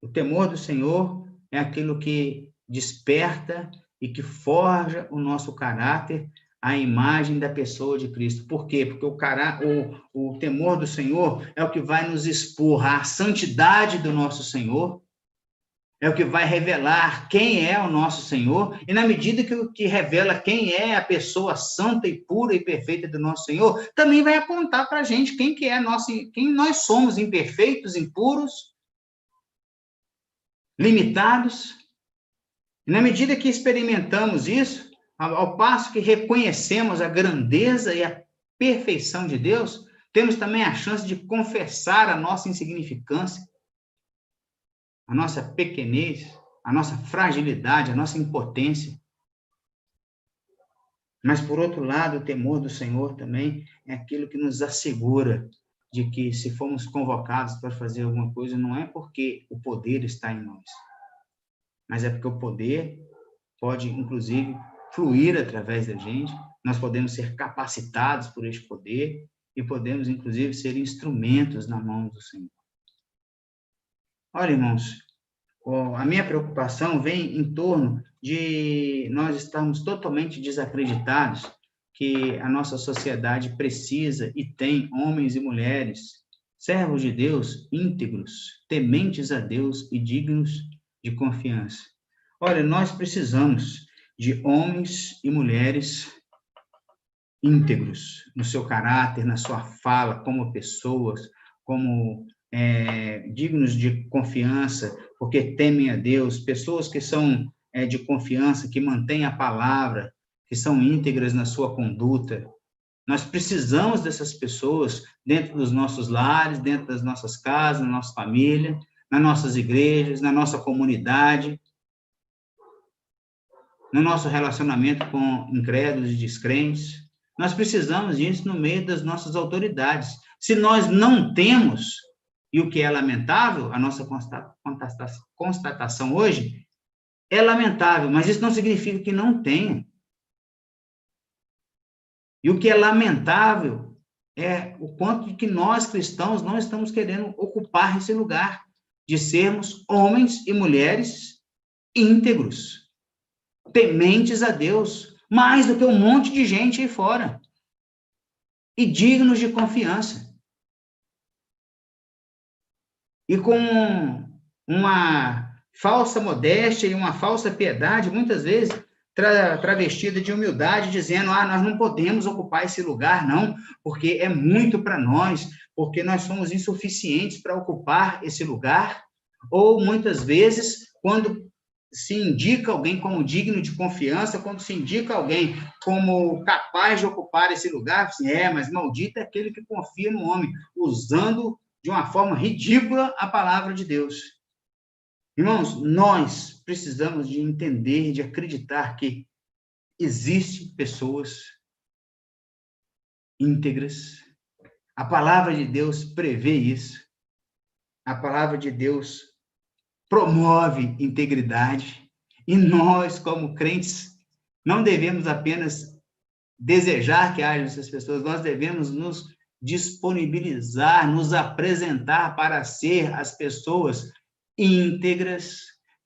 O temor do Senhor é aquilo que desperta e que forja o nosso caráter à imagem da pessoa de Cristo. Por quê? Porque o temor do Senhor é o que vai nos expor à santidade do nosso Senhor, é o que vai revelar quem é o nosso Senhor, e na medida que revela quem é a pessoa santa e pura e perfeita do nosso Senhor, também vai apontar para a gente quem nós somos, imperfeitos, impuros, limitados. E na medida que experimentamos isso, ao passo que reconhecemos a grandeza e a perfeição de Deus, temos também a chance de confessar a nossa insignificância, a nossa pequenez, a nossa fragilidade, a nossa impotência. Mas, por outro lado, o temor do Senhor também é aquilo que nos assegura de que, se formos convocados para fazer alguma coisa, não é porque o poder está em nós, mas é porque o poder pode, inclusive, fluir através da gente, nós podemos ser capacitados por este poder e podemos, inclusive, ser instrumentos na mão do Senhor. Olha, irmãos, a minha preocupação vem em torno de nós estarmos totalmente desacreditados que a nossa sociedade precisa e tem homens e mulheres, servos de Deus, íntegros, tementes a Deus e dignos de confiança. Olha, nós precisamos de homens e mulheres íntegros no seu caráter, na sua fala, como pessoas, como dignos de confiança, porque temem a Deus, pessoas que são de confiança, que mantêm a palavra, que são íntegras na sua conduta. Nós precisamos dessas pessoas dentro dos nossos lares, dentro das nossas casas, na nossa família, nas nossas igrejas, na nossa comunidade, no nosso relacionamento com incrédulos e descrentes. Nós precisamos disso no meio das nossas autoridades. Se nós não temos, e o que é lamentável, a nossa constatação hoje é lamentável, mas isso não significa que não tenha. E o que é lamentável é o quanto de que nós, cristãos, não estamos querendo ocupar esse lugar de sermos homens e mulheres íntegros, tementes a Deus, mais do que um monte de gente aí fora, e dignos de confiança. E com uma falsa modéstia e uma falsa piedade, muitas vezes travestida de humildade, dizendo, nós não podemos ocupar esse lugar, não, porque é muito para nós, porque nós somos insuficientes para ocupar esse lugar. Ou, muitas vezes, quando se indica alguém como digno de confiança, quando se indica alguém como capaz de ocupar esse lugar, assim, mas maldito é aquele que confia no homem, usando de uma forma ridícula a palavra de Deus. Irmãos, nós precisamos de entender, de acreditar que existem pessoas íntegras. A palavra de Deus prevê isso. A palavra de Deus promove integridade. E nós, como crentes, não devemos apenas desejar que haja essas pessoas, nós devemos nos disponibilizar, nos apresentar para ser as pessoas íntegras,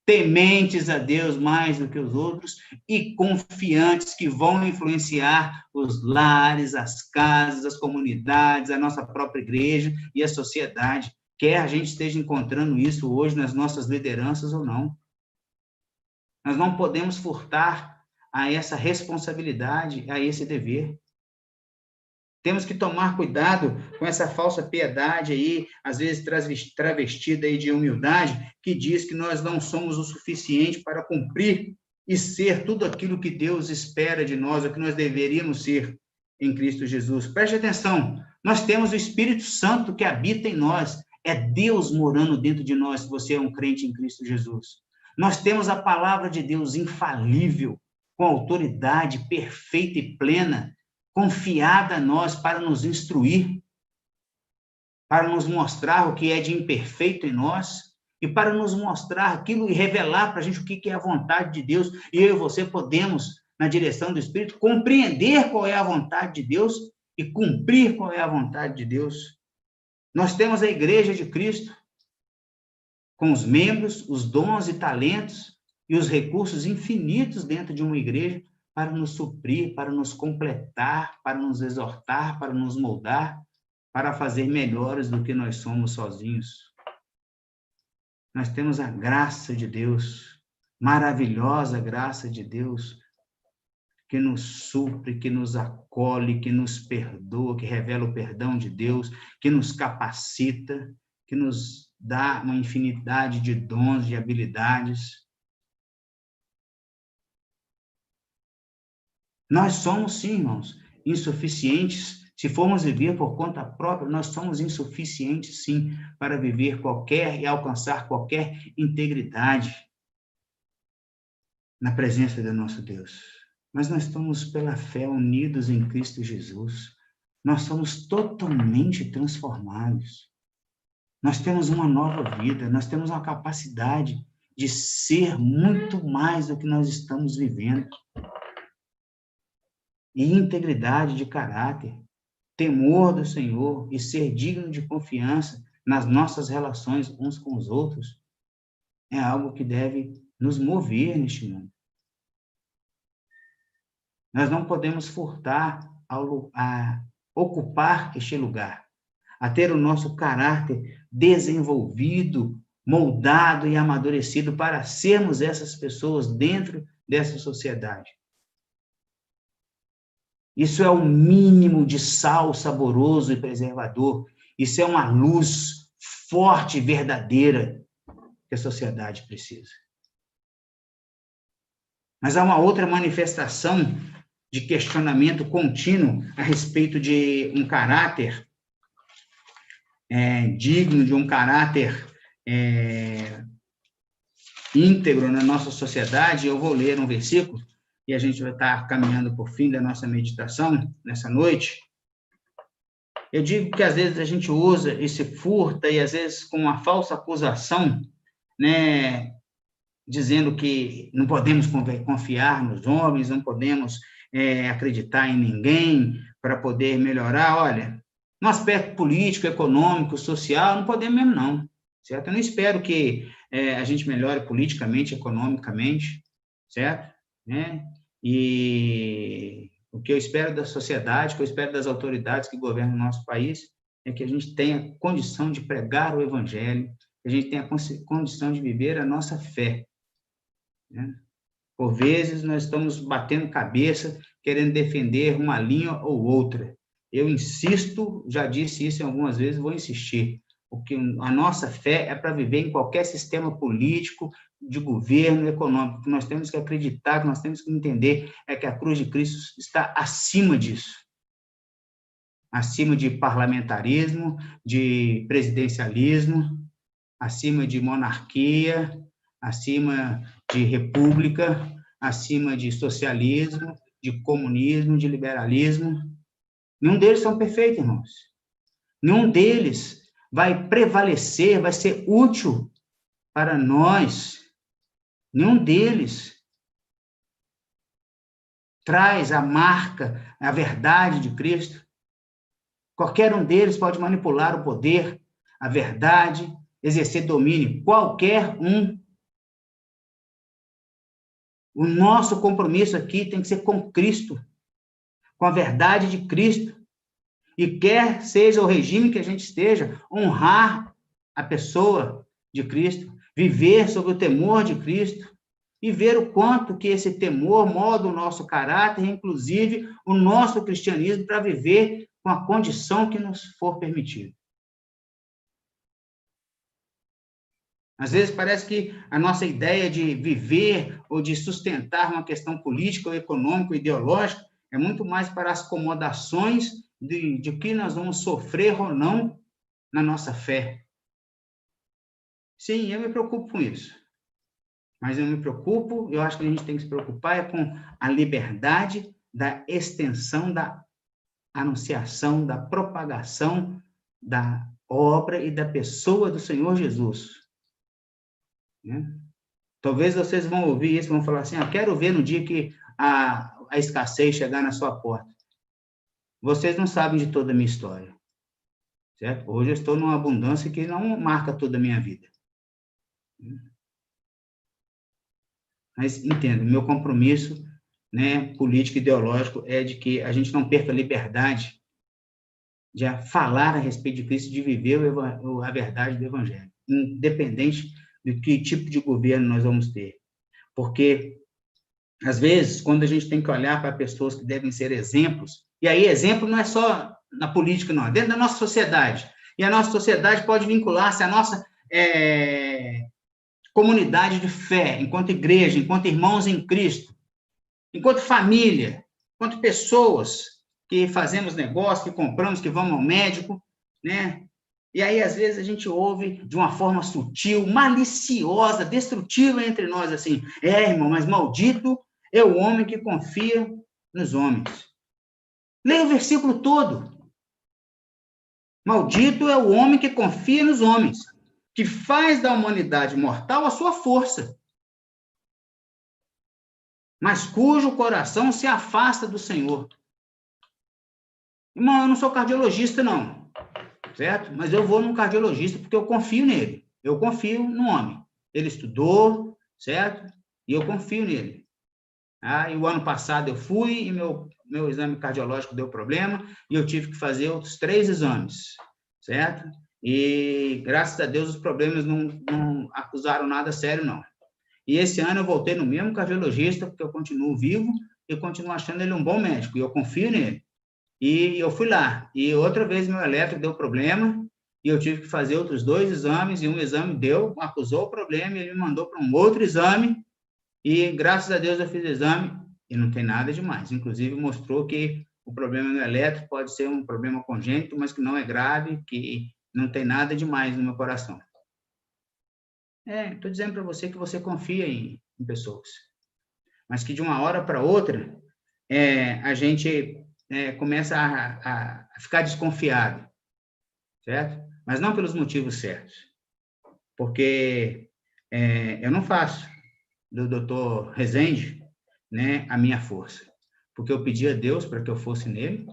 tementes a Deus mais do que os outros e confiantes que vão influenciar os lares, as casas, as comunidades, a nossa própria igreja e a sociedade, quer a gente esteja encontrando isso hoje nas nossas lideranças ou não. Nós não podemos furtar a essa responsabilidade, a esse dever. Temos que tomar cuidado com essa falsa piedade aí, às vezes travestida aí de humildade, que diz que nós não somos o suficiente para cumprir e ser tudo aquilo que Deus espera de nós, o que nós deveríamos ser em Cristo Jesus. Preste atenção, nós temos o Espírito Santo que habita em nós, é Deus morando dentro de nós, se você é um crente em Cristo Jesus. Nós temos a palavra de Deus infalível, com autoridade perfeita e plena, confiada a nós para nos instruir, para nos mostrar o que é de imperfeito em nós, e para nos mostrar aquilo e revelar para a gente o que é a vontade de Deus, e eu e você podemos, na direção do Espírito, compreender qual é a vontade de Deus e cumprir qual é a vontade de Deus. Nós temos a Igreja de Cristo, com os membros, os dons e talentos e os recursos infinitos dentro de uma igreja, para nos suprir, para nos completar, para nos exortar, para nos moldar, para fazer melhores do que nós somos sozinhos. Nós temos a graça de Deus, maravilhosa graça de Deus, que nos supre, que nos acolhe, que nos perdoa, que revela o perdão de Deus, que nos capacita, que nos dá uma infinidade de dons, de habilidades. Nós somos, sim, irmãos, insuficientes. Se formos viver por conta própria, nós somos insuficientes, sim, para viver qualquer e alcançar qualquer integridade na presença do nosso Deus. Mas nós estamos, pela fé, unidos em Cristo Jesus. Nós somos totalmente transformados. Nós temos uma nova vida, nós temos uma capacidade de ser muito mais do que nós estamos vivendo. E integridade de caráter, temor do Senhor e ser digno de confiança nas nossas relações uns com os outros é algo que deve nos mover neste mundo. Nós não podemos furtar a ocupar este lugar, a ter o nosso caráter desenvolvido, moldado e amadurecido para sermos essas pessoas dentro dessa sociedade. Isso é o mínimo de sal saboroso e preservador. Isso é uma luz forte e verdadeira que que a sociedade precisa. Mas há uma outra manifestação de questionamento contínuo a respeito de um caráter digno, de um caráter íntegro na nossa sociedade. Eu vou ler um versículo e a gente vai estar caminhando por fim da nossa meditação nessa noite. Eu digo que às vezes a gente usa e se furta, e às vezes com uma falsa acusação, né, dizendo que não podemos confiar nos homens, não podemos acreditar em ninguém para poder melhorar. Olha, no aspecto político, econômico, social, não podemos mesmo não, certo? Eu não espero que a gente melhore politicamente, economicamente, certo? Né? E o que eu espero da sociedade, o que eu espero das autoridades que governam o nosso país, é que a gente tenha condição de pregar o evangelho, que a gente tenha condição de viver a nossa fé, né? Por vezes, nós estamos batendo cabeça, querendo defender uma linha ou outra. Eu insisto, já disse isso algumas vezes, vou insistir, porque a nossa fé é para viver em qualquer sistema político, de governo, econômico. O que nós temos que acreditar, que nós temos que entender, é que a cruz de Cristo está acima disso. Acima de parlamentarismo, de presidencialismo, acima de monarquia, acima de república, acima de socialismo, de comunismo, de liberalismo. Nenhum deles são perfeitos, irmãos. Nenhum deles vai prevalecer, vai ser útil para nós. Nenhum deles traz a marca, a verdade de Cristo. Qualquer um deles pode manipular o poder, a verdade, exercer domínio. Qualquer um. O nosso compromisso aqui tem que ser com Cristo, com a verdade de Cristo. E quer seja o regime que a gente esteja, honrar a pessoa de Cristo, viver sob o temor de Cristo e ver o quanto que esse temor molda o nosso caráter, inclusive o nosso cristianismo, para viver com a condição que nos for permitido. Às vezes parece que a nossa ideia de viver ou de sustentar uma questão política ou econômica ou ideológica é muito mais para as acomodações de que nós vamos sofrer ou não na nossa fé. Sim, eu me preocupo com isso. Mas eu me preocupo, eu acho que a gente tem que se preocupar com a liberdade da extensão, da anunciação, da propagação da obra e da pessoa do Senhor Jesus. Né? Talvez vocês vão ouvir isso, vão falar assim, quero ver no dia que a escassez chegar na sua porta. Vocês não sabem de toda a minha história, certo? Hoje eu estou numa abundância que não marca toda a minha vida. Mas, entenda, meu compromisso, né, político e ideológico é de que a gente não perca a liberdade de falar a respeito de Cristo, de viver a verdade do Evangelho, independente de que tipo de governo nós vamos ter. Porque, às vezes, quando a gente tem que olhar para pessoas que devem ser exemplos, e aí exemplo não é só na política, não, é dentro da nossa sociedade. E a nossa sociedade pode vincular-se à nossa comunidade de fé, enquanto igreja, enquanto irmãos em Cristo, enquanto família, enquanto pessoas que fazemos negócio, que compramos, que vamos ao médico, né? E aí, às vezes, a gente ouve de uma forma sutil, maliciosa, destrutiva entre nós, assim, irmão, mas maldito é o homem que confia nos homens. Leia o versículo todo. Maldito é o homem que confia nos homens, que faz da humanidade mortal a sua força, mas cujo coração se afasta do Senhor. Irmão, eu não sou cardiologista, não. Certo? Mas eu vou num cardiologista porque eu confio nele. Eu confio no homem. Ele estudou, certo? E eu confio nele. E o ano passado eu fui e meu exame cardiológico deu problema e eu tive que fazer outros 3 exames, certo? E, graças a Deus, os problemas não acusaram nada sério, não. E esse ano eu voltei no mesmo cardiologista porque eu continuo vivo e continuo achando ele um bom médico e eu confio nele. E eu fui lá, e outra vez meu elétrico deu problema, e eu tive que fazer outros 2 exames, e um exame acusou o problema, e ele me mandou para um outro exame, e graças a Deus eu fiz o exame, e não tem nada demais. Inclusive, mostrou que o problema no elétrico pode ser um problema congênito, mas que não é grave, que não tem nada demais no meu coração. Estou dizendo para você que você confia em pessoas, mas que de uma hora para outra, a gente começa a ficar desconfiado, certo? Mas não pelos motivos certos, porque eu não faço do Dr. Rezende, né, a minha força, porque eu pedi a Deus para que eu fosse nele,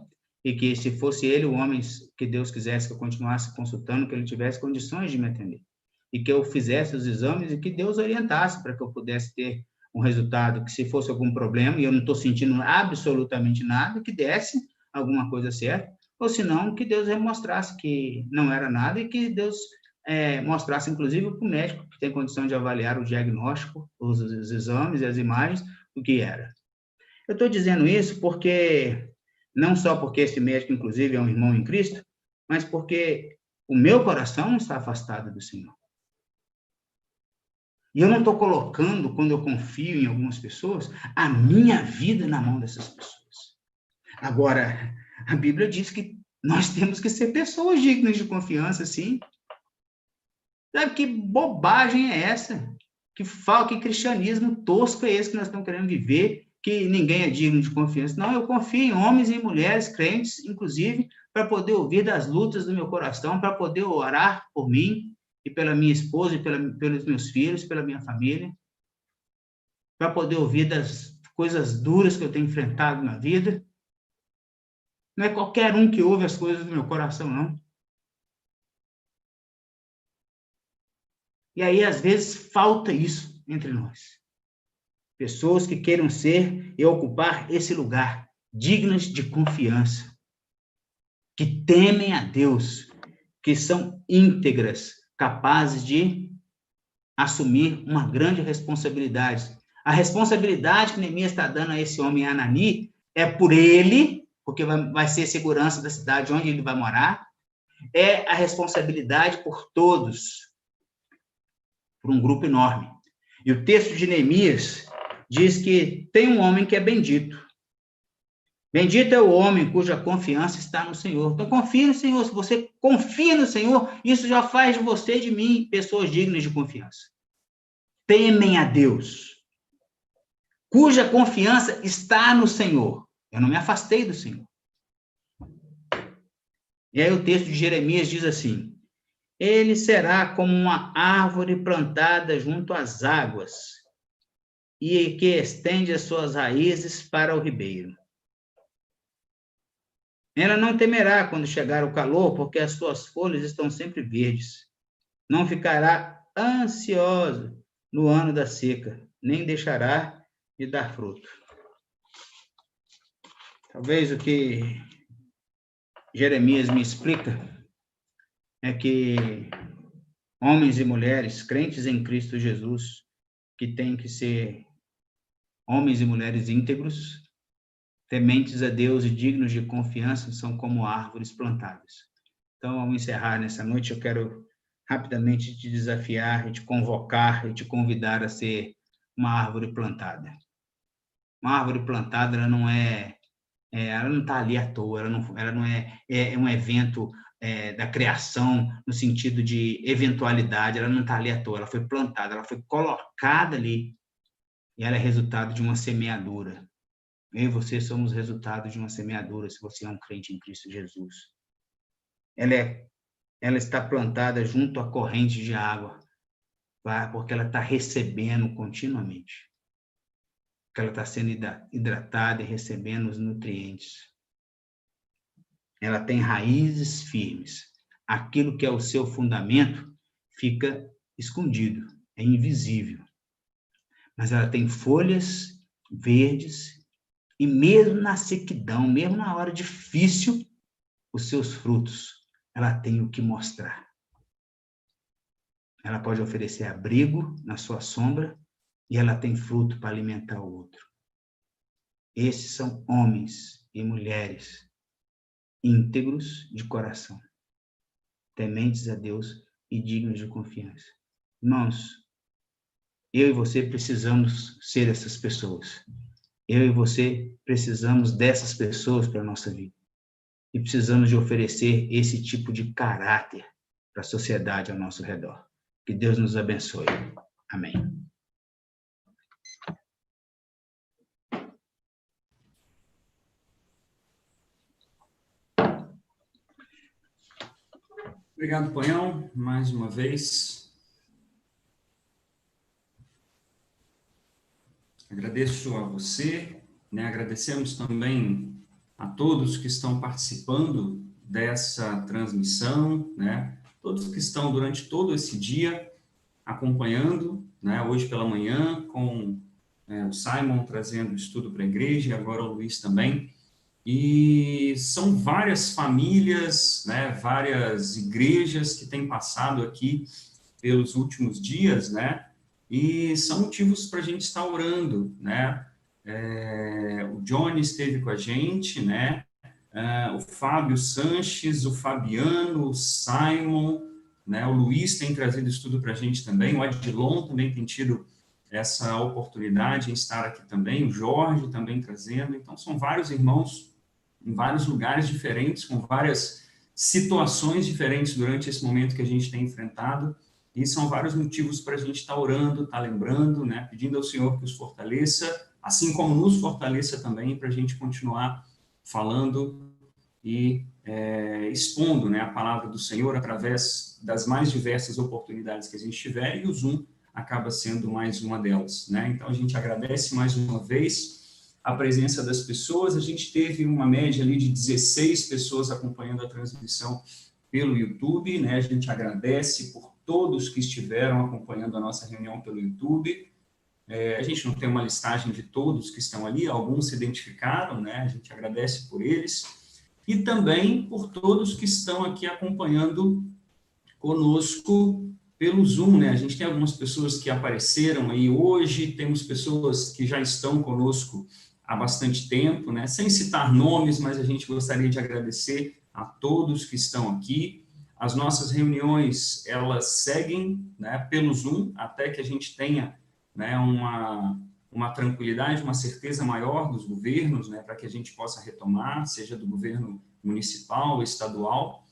e que se fosse ele o homem que Deus quisesse que eu continuasse consultando, que ele tivesse condições de me atender, e que eu fizesse os exames e que Deus orientasse para que eu pudesse ter um resultado, que se fosse algum problema, e eu não estou sentindo absolutamente nada, que desse alguma coisa certa, ou se não, que Deus mostrasse que não era nada, e que Deus mostrasse, inclusive, para o médico, que tem condição de avaliar o diagnóstico, os exames e as imagens, o que era. Eu estou dizendo isso porque, não só porque esse médico, inclusive, é um irmão em Cristo, mas porque o meu coração está afastado do Senhor. E eu não estou colocando, quando eu confio em algumas pessoas, a minha vida na mão dessas pessoas. Agora, a Bíblia diz que nós temos que ser pessoas dignas de confiança, sim. Sabe que bobagem é essa? Que cristianismo tosco é esse que nós estamos querendo viver, que ninguém é digno de confiança? Não, eu confio em homens e mulheres crentes, inclusive, para poder ouvir das lutas do meu coração, para poder orar por mim, e pela minha esposa, e pelos meus filhos, pela minha família, para poder ouvir das coisas duras que eu tenho enfrentado na vida. Não é qualquer um que ouve as coisas do meu coração, não. E aí, às vezes, falta isso entre nós. Pessoas que queiram ser e ocupar esse lugar, dignas de confiança, que temem a Deus, que são íntegras, capazes de assumir uma grande responsabilidade. A responsabilidade que Neemias está dando a esse homem Anani é por ele, porque vai ser segurança da cidade onde ele vai morar, é a responsabilidade por todos, por um grupo enorme. E o texto de Neemias diz que tem um homem que é bendito. Bendito é o homem cuja confiança está no Senhor. Então, confie no Senhor. Se você confia no Senhor, isso já faz de você e de mim pessoas dignas de confiança. Temem a Deus, cuja confiança está no Senhor. Eu não me afastei do Senhor. E aí o texto de Jeremias diz assim: ele será como uma árvore plantada junto às águas e que estende as suas raízes para o ribeiro. Ela não temerá quando chegar o calor, porque as suas folhas estão sempre verdes. Não ficará ansiosa no ano da seca, nem deixará de dar fruto. Talvez o que Jeremias me explica é que homens e mulheres crentes em Cristo Jesus, que têm que ser homens e mulheres íntegros, tementes a Deus e dignos de confiança, são como árvores plantadas. Então, ao encerrar nessa noite, eu quero rapidamente te desafiar e te convocar e te convidar a ser uma árvore plantada. Uma árvore plantada, ela não está ali à toa, ela não é um evento da criação no sentido de eventualidade, ela não está ali à toa, ela foi plantada, ela foi colocada ali, e ela é resultado de uma semeadura. Eu e você somos resultado de uma semeadura, se você é um crente em Cristo Jesus. Ela está plantada junto à corrente de água, porque ela está recebendo continuamente. Porque ela está sendo hidratada e recebendo os nutrientes. Ela tem raízes firmes. Aquilo que é o seu fundamento fica escondido, é invisível. Mas ela tem folhas verdes e mesmo na sequidão, mesmo na hora difícil, os seus frutos, ela tem o que mostrar. Ela pode oferecer abrigo na sua sombra e ela tem fruto para alimentar o outro. Esses são homens e mulheres íntegros de coração. tementes a Deus e dignos de confiança. Irmãos, eu e você precisamos ser essas pessoas. Eu e você precisamos dessas pessoas para a nossa vida. E precisamos de oferecer esse tipo de caráter para a sociedade ao nosso redor. Que Deus nos abençoe. Amém. Obrigado, Ponhão, mais uma vez. Agradeço a você, né? Agradecemos também a todos que estão participando dessa transmissão, né? Todos que estão durante todo esse dia acompanhando, né? Hoje pela manhã, com o Simon trazendo estudo para a igreja, e agora o Luiz também. E são várias famílias, né, várias igrejas que têm passado aqui pelos últimos dias, né, e são motivos para a gente estar orando, né. O Johnny esteve com a gente, né, o Fábio Sanches, o Fabiano, o Simon, né, o Luiz tem trazido estudo para a gente também, o Adilon também tem tido essa oportunidade em estar aqui também, o Jorge também trazendo. Então são vários irmãos em vários lugares diferentes, com várias situações diferentes durante esse momento que a gente tem enfrentado, e são vários motivos para a gente estar orando, estar lembrando, né, pedindo ao Senhor que os fortaleça, assim como nos fortaleça também, para a gente continuar falando e expondo, né, a palavra do Senhor através das mais diversas oportunidades que a gente tiver, e o Zoom acaba sendo mais uma delas, né? Então a gente agradece mais uma vez a presença das pessoas. A gente teve uma média ali de 16 pessoas acompanhando a transmissão pelo YouTube, né? A gente agradece por todos que estiveram acompanhando a nossa reunião pelo YouTube. A gente não tem uma listagem de todos que estão ali, alguns se identificaram, né? A gente agradece por eles. E também por todos que estão aqui acompanhando conosco pelo Zoom, né? A gente tem algumas pessoas que apareceram aí hoje, temos pessoas que já estão conosco há bastante tempo, né? Sem citar nomes, mas a gente gostaria de agradecer a todos que estão aqui. As nossas reuniões, elas seguem, né, pelo Zoom, até que a gente tenha, né, uma tranquilidade, uma certeza maior dos governos, né, para que a gente possa retomar, seja do governo municipal ou estadual.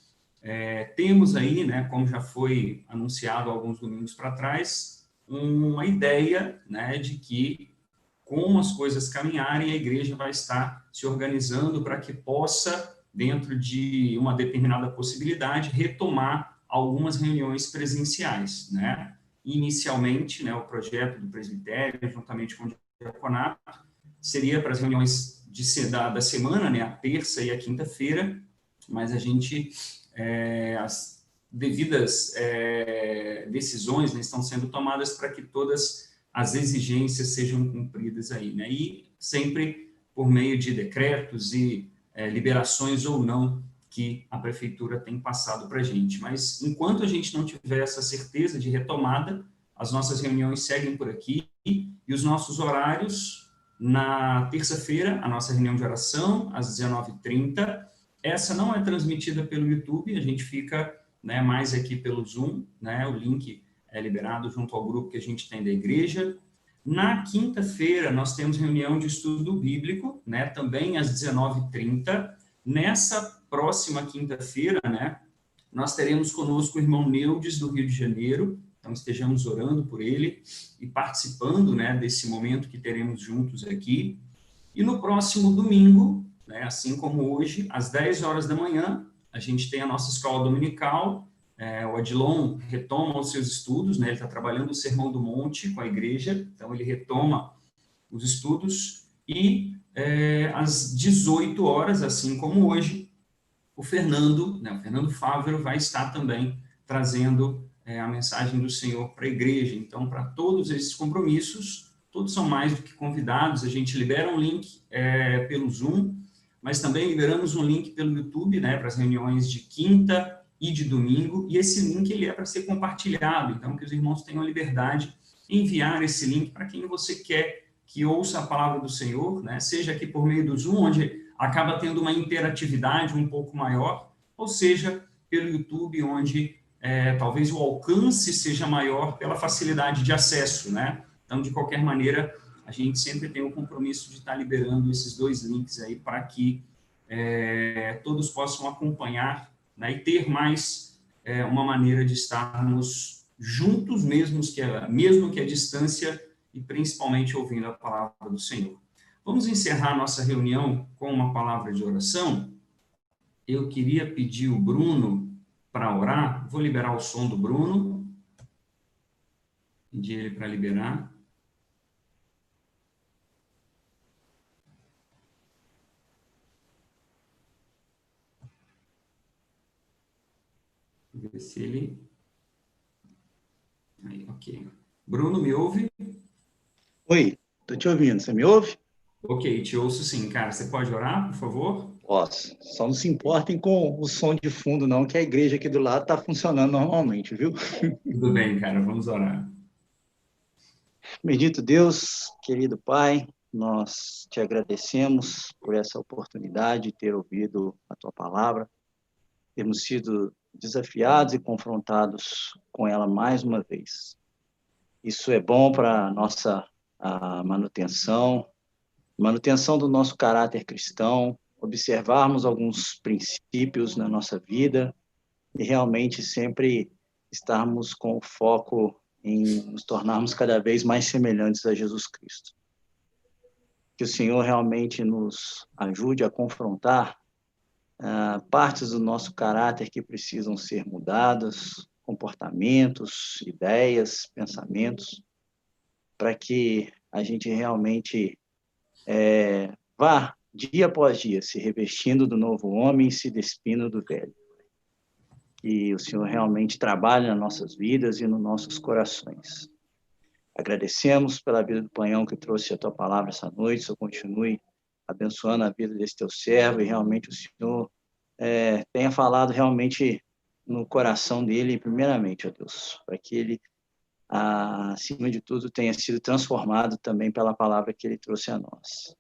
Temos aí, né, como já foi anunciado alguns domingos para trás, uma ideia, né, de que, como as coisas caminharem, a igreja vai estar se organizando para que possa, dentro de uma determinada possibilidade, retomar algumas reuniões presenciais, né? Inicialmente, né, o projeto do presbitério, juntamente com o diaconato, seria para as reuniões da semana, né, a terça e a quinta-feira, mas a gente, as devidas decisões, né, estão sendo tomadas para que todas as exigências sejam cumpridas aí, né? E sempre por meio de decretos e liberações ou não que a prefeitura tem passado para a gente. Mas enquanto a gente não tiver essa certeza de retomada, as nossas reuniões seguem por aqui, e os nossos horários, na terça-feira, a nossa reunião de oração, às 19h30, essa não é transmitida pelo YouTube, a gente fica, né, mais aqui pelo Zoom, né, o link é liberado junto ao grupo que a gente tem da igreja. Na quinta-feira, nós temos reunião de estudo bíblico, né, também às 19h30. Nessa próxima quinta-feira, né, nós teremos conosco o irmão Neudes, do Rio de Janeiro, então estejamos orando por ele e participando, né, desse momento que teremos juntos aqui. E no próximo domingo, né, assim como hoje, às 10 horas da manhã, a gente tem a nossa escola dominical. O Adilon retoma os seus estudos, né? Ele está trabalhando o Sermão do Monte com a igreja, então ele retoma os estudos, e às 18 horas, assim como hoje, o Fernando Fávero vai estar também trazendo a mensagem do Senhor para a igreja. Então, para todos esses compromissos, todos são mais do que convidados. A gente libera um link pelo Zoom, mas também liberamos um link pelo YouTube, né, para as reuniões de quinta e de domingo, e esse link ele é para ser compartilhado, então que os irmãos tenham a liberdade de enviar esse link para quem você quer que ouça a palavra do Senhor, né, seja aqui por meio do Zoom, onde acaba tendo uma interatividade um pouco maior, ou seja, pelo YouTube, onde talvez o alcance seja maior pela facilidade de acesso, né? Então, de qualquer maneira, a gente sempre tem o compromisso de estar liberando esses 2 links aí para que todos possam acompanhar, né, e ter mais uma maneira de estarmos juntos, mesmo que a distância, e principalmente ouvindo a palavra do Senhor. Vamos encerrar nossa reunião com uma palavra de oração. Eu queria pedir o Bruno para orar. Vou liberar o som do Bruno. Pedir ele para liberar. Vou ver se ele... Aí, ok. Bruno, me ouve? Oi, estou te ouvindo. Você me ouve? Ok, te ouço sim, cara. Você pode orar, por favor? Posso. Só não se importem com o som de fundo, não, que a igreja aqui do lado está funcionando normalmente, viu? Tudo bem, cara. Vamos orar. Bendito Deus, querido Pai, nós te agradecemos por essa oportunidade de ter ouvido a tua palavra, termos sido desafiados e confrontados com ela mais uma vez. Isso é bom para a nossa manutenção do nosso caráter cristão, observarmos alguns princípios na nossa vida e realmente sempre estarmos com o foco em nos tornarmos cada vez mais semelhantes a Jesus Cristo. Que o Senhor realmente nos ajude a confrontar partes do nosso caráter que precisam ser mudadas, comportamentos, ideias, pensamentos, para que a gente realmente vá, dia após dia, se revestindo do novo homem e se despindo do velho. Que o Senhor realmente trabalhe nas nossas vidas e nos nossos corações. Agradecemos pela vida do Panhão que trouxe a tua palavra essa noite. Senhor, continue abençoando a vida desse teu servo e realmente o Senhor tenha falado realmente no coração dele, primeiramente, ó Deus, para que ele, acima de tudo, tenha sido transformado também pela palavra que ele trouxe a nós.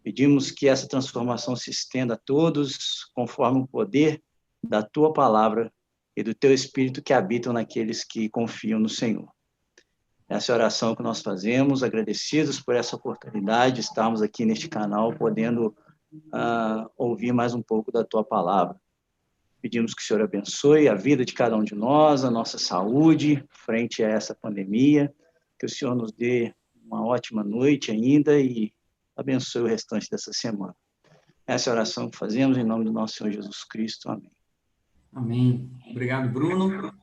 Pedimos que essa transformação se estenda a todos, conforme o poder da tua palavra e do teu Espírito que habitam naqueles que confiam no Senhor. Essa é a oração que nós fazemos, agradecidos por essa oportunidade de estarmos aqui neste canal, podendo ouvir mais um pouco da tua palavra. Pedimos que o Senhor abençoe a vida de cada um de nós, a nossa saúde, frente a essa pandemia, que o Senhor nos dê uma ótima noite ainda e abençoe o restante dessa semana. Essa é a oração que fazemos em nome do nosso Senhor Jesus Cristo. Amém. Amém. Obrigado, Bruno.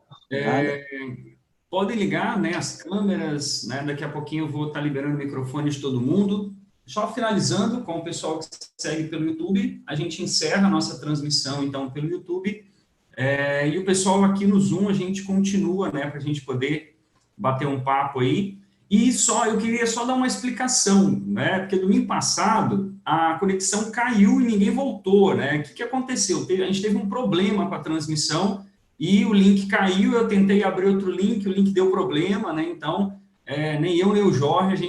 Podem ligar, né, as câmeras, né, daqui a pouquinho eu vou estar liberando o microfone de todo mundo. Só finalizando com o pessoal que segue pelo YouTube, a gente encerra a nossa transmissão, então, pelo YouTube. E o pessoal aqui no Zoom, a gente continua, né, para a gente poder bater um papo aí. E eu queria só dar uma explicação, né, porque domingo passado a conexão caiu e ninguém voltou, né? O que aconteceu? A gente teve um problema com a transmissão e o link caiu, eu tentei abrir outro link, o link deu problema, né? Então, nem eu nem o Jorge, a gente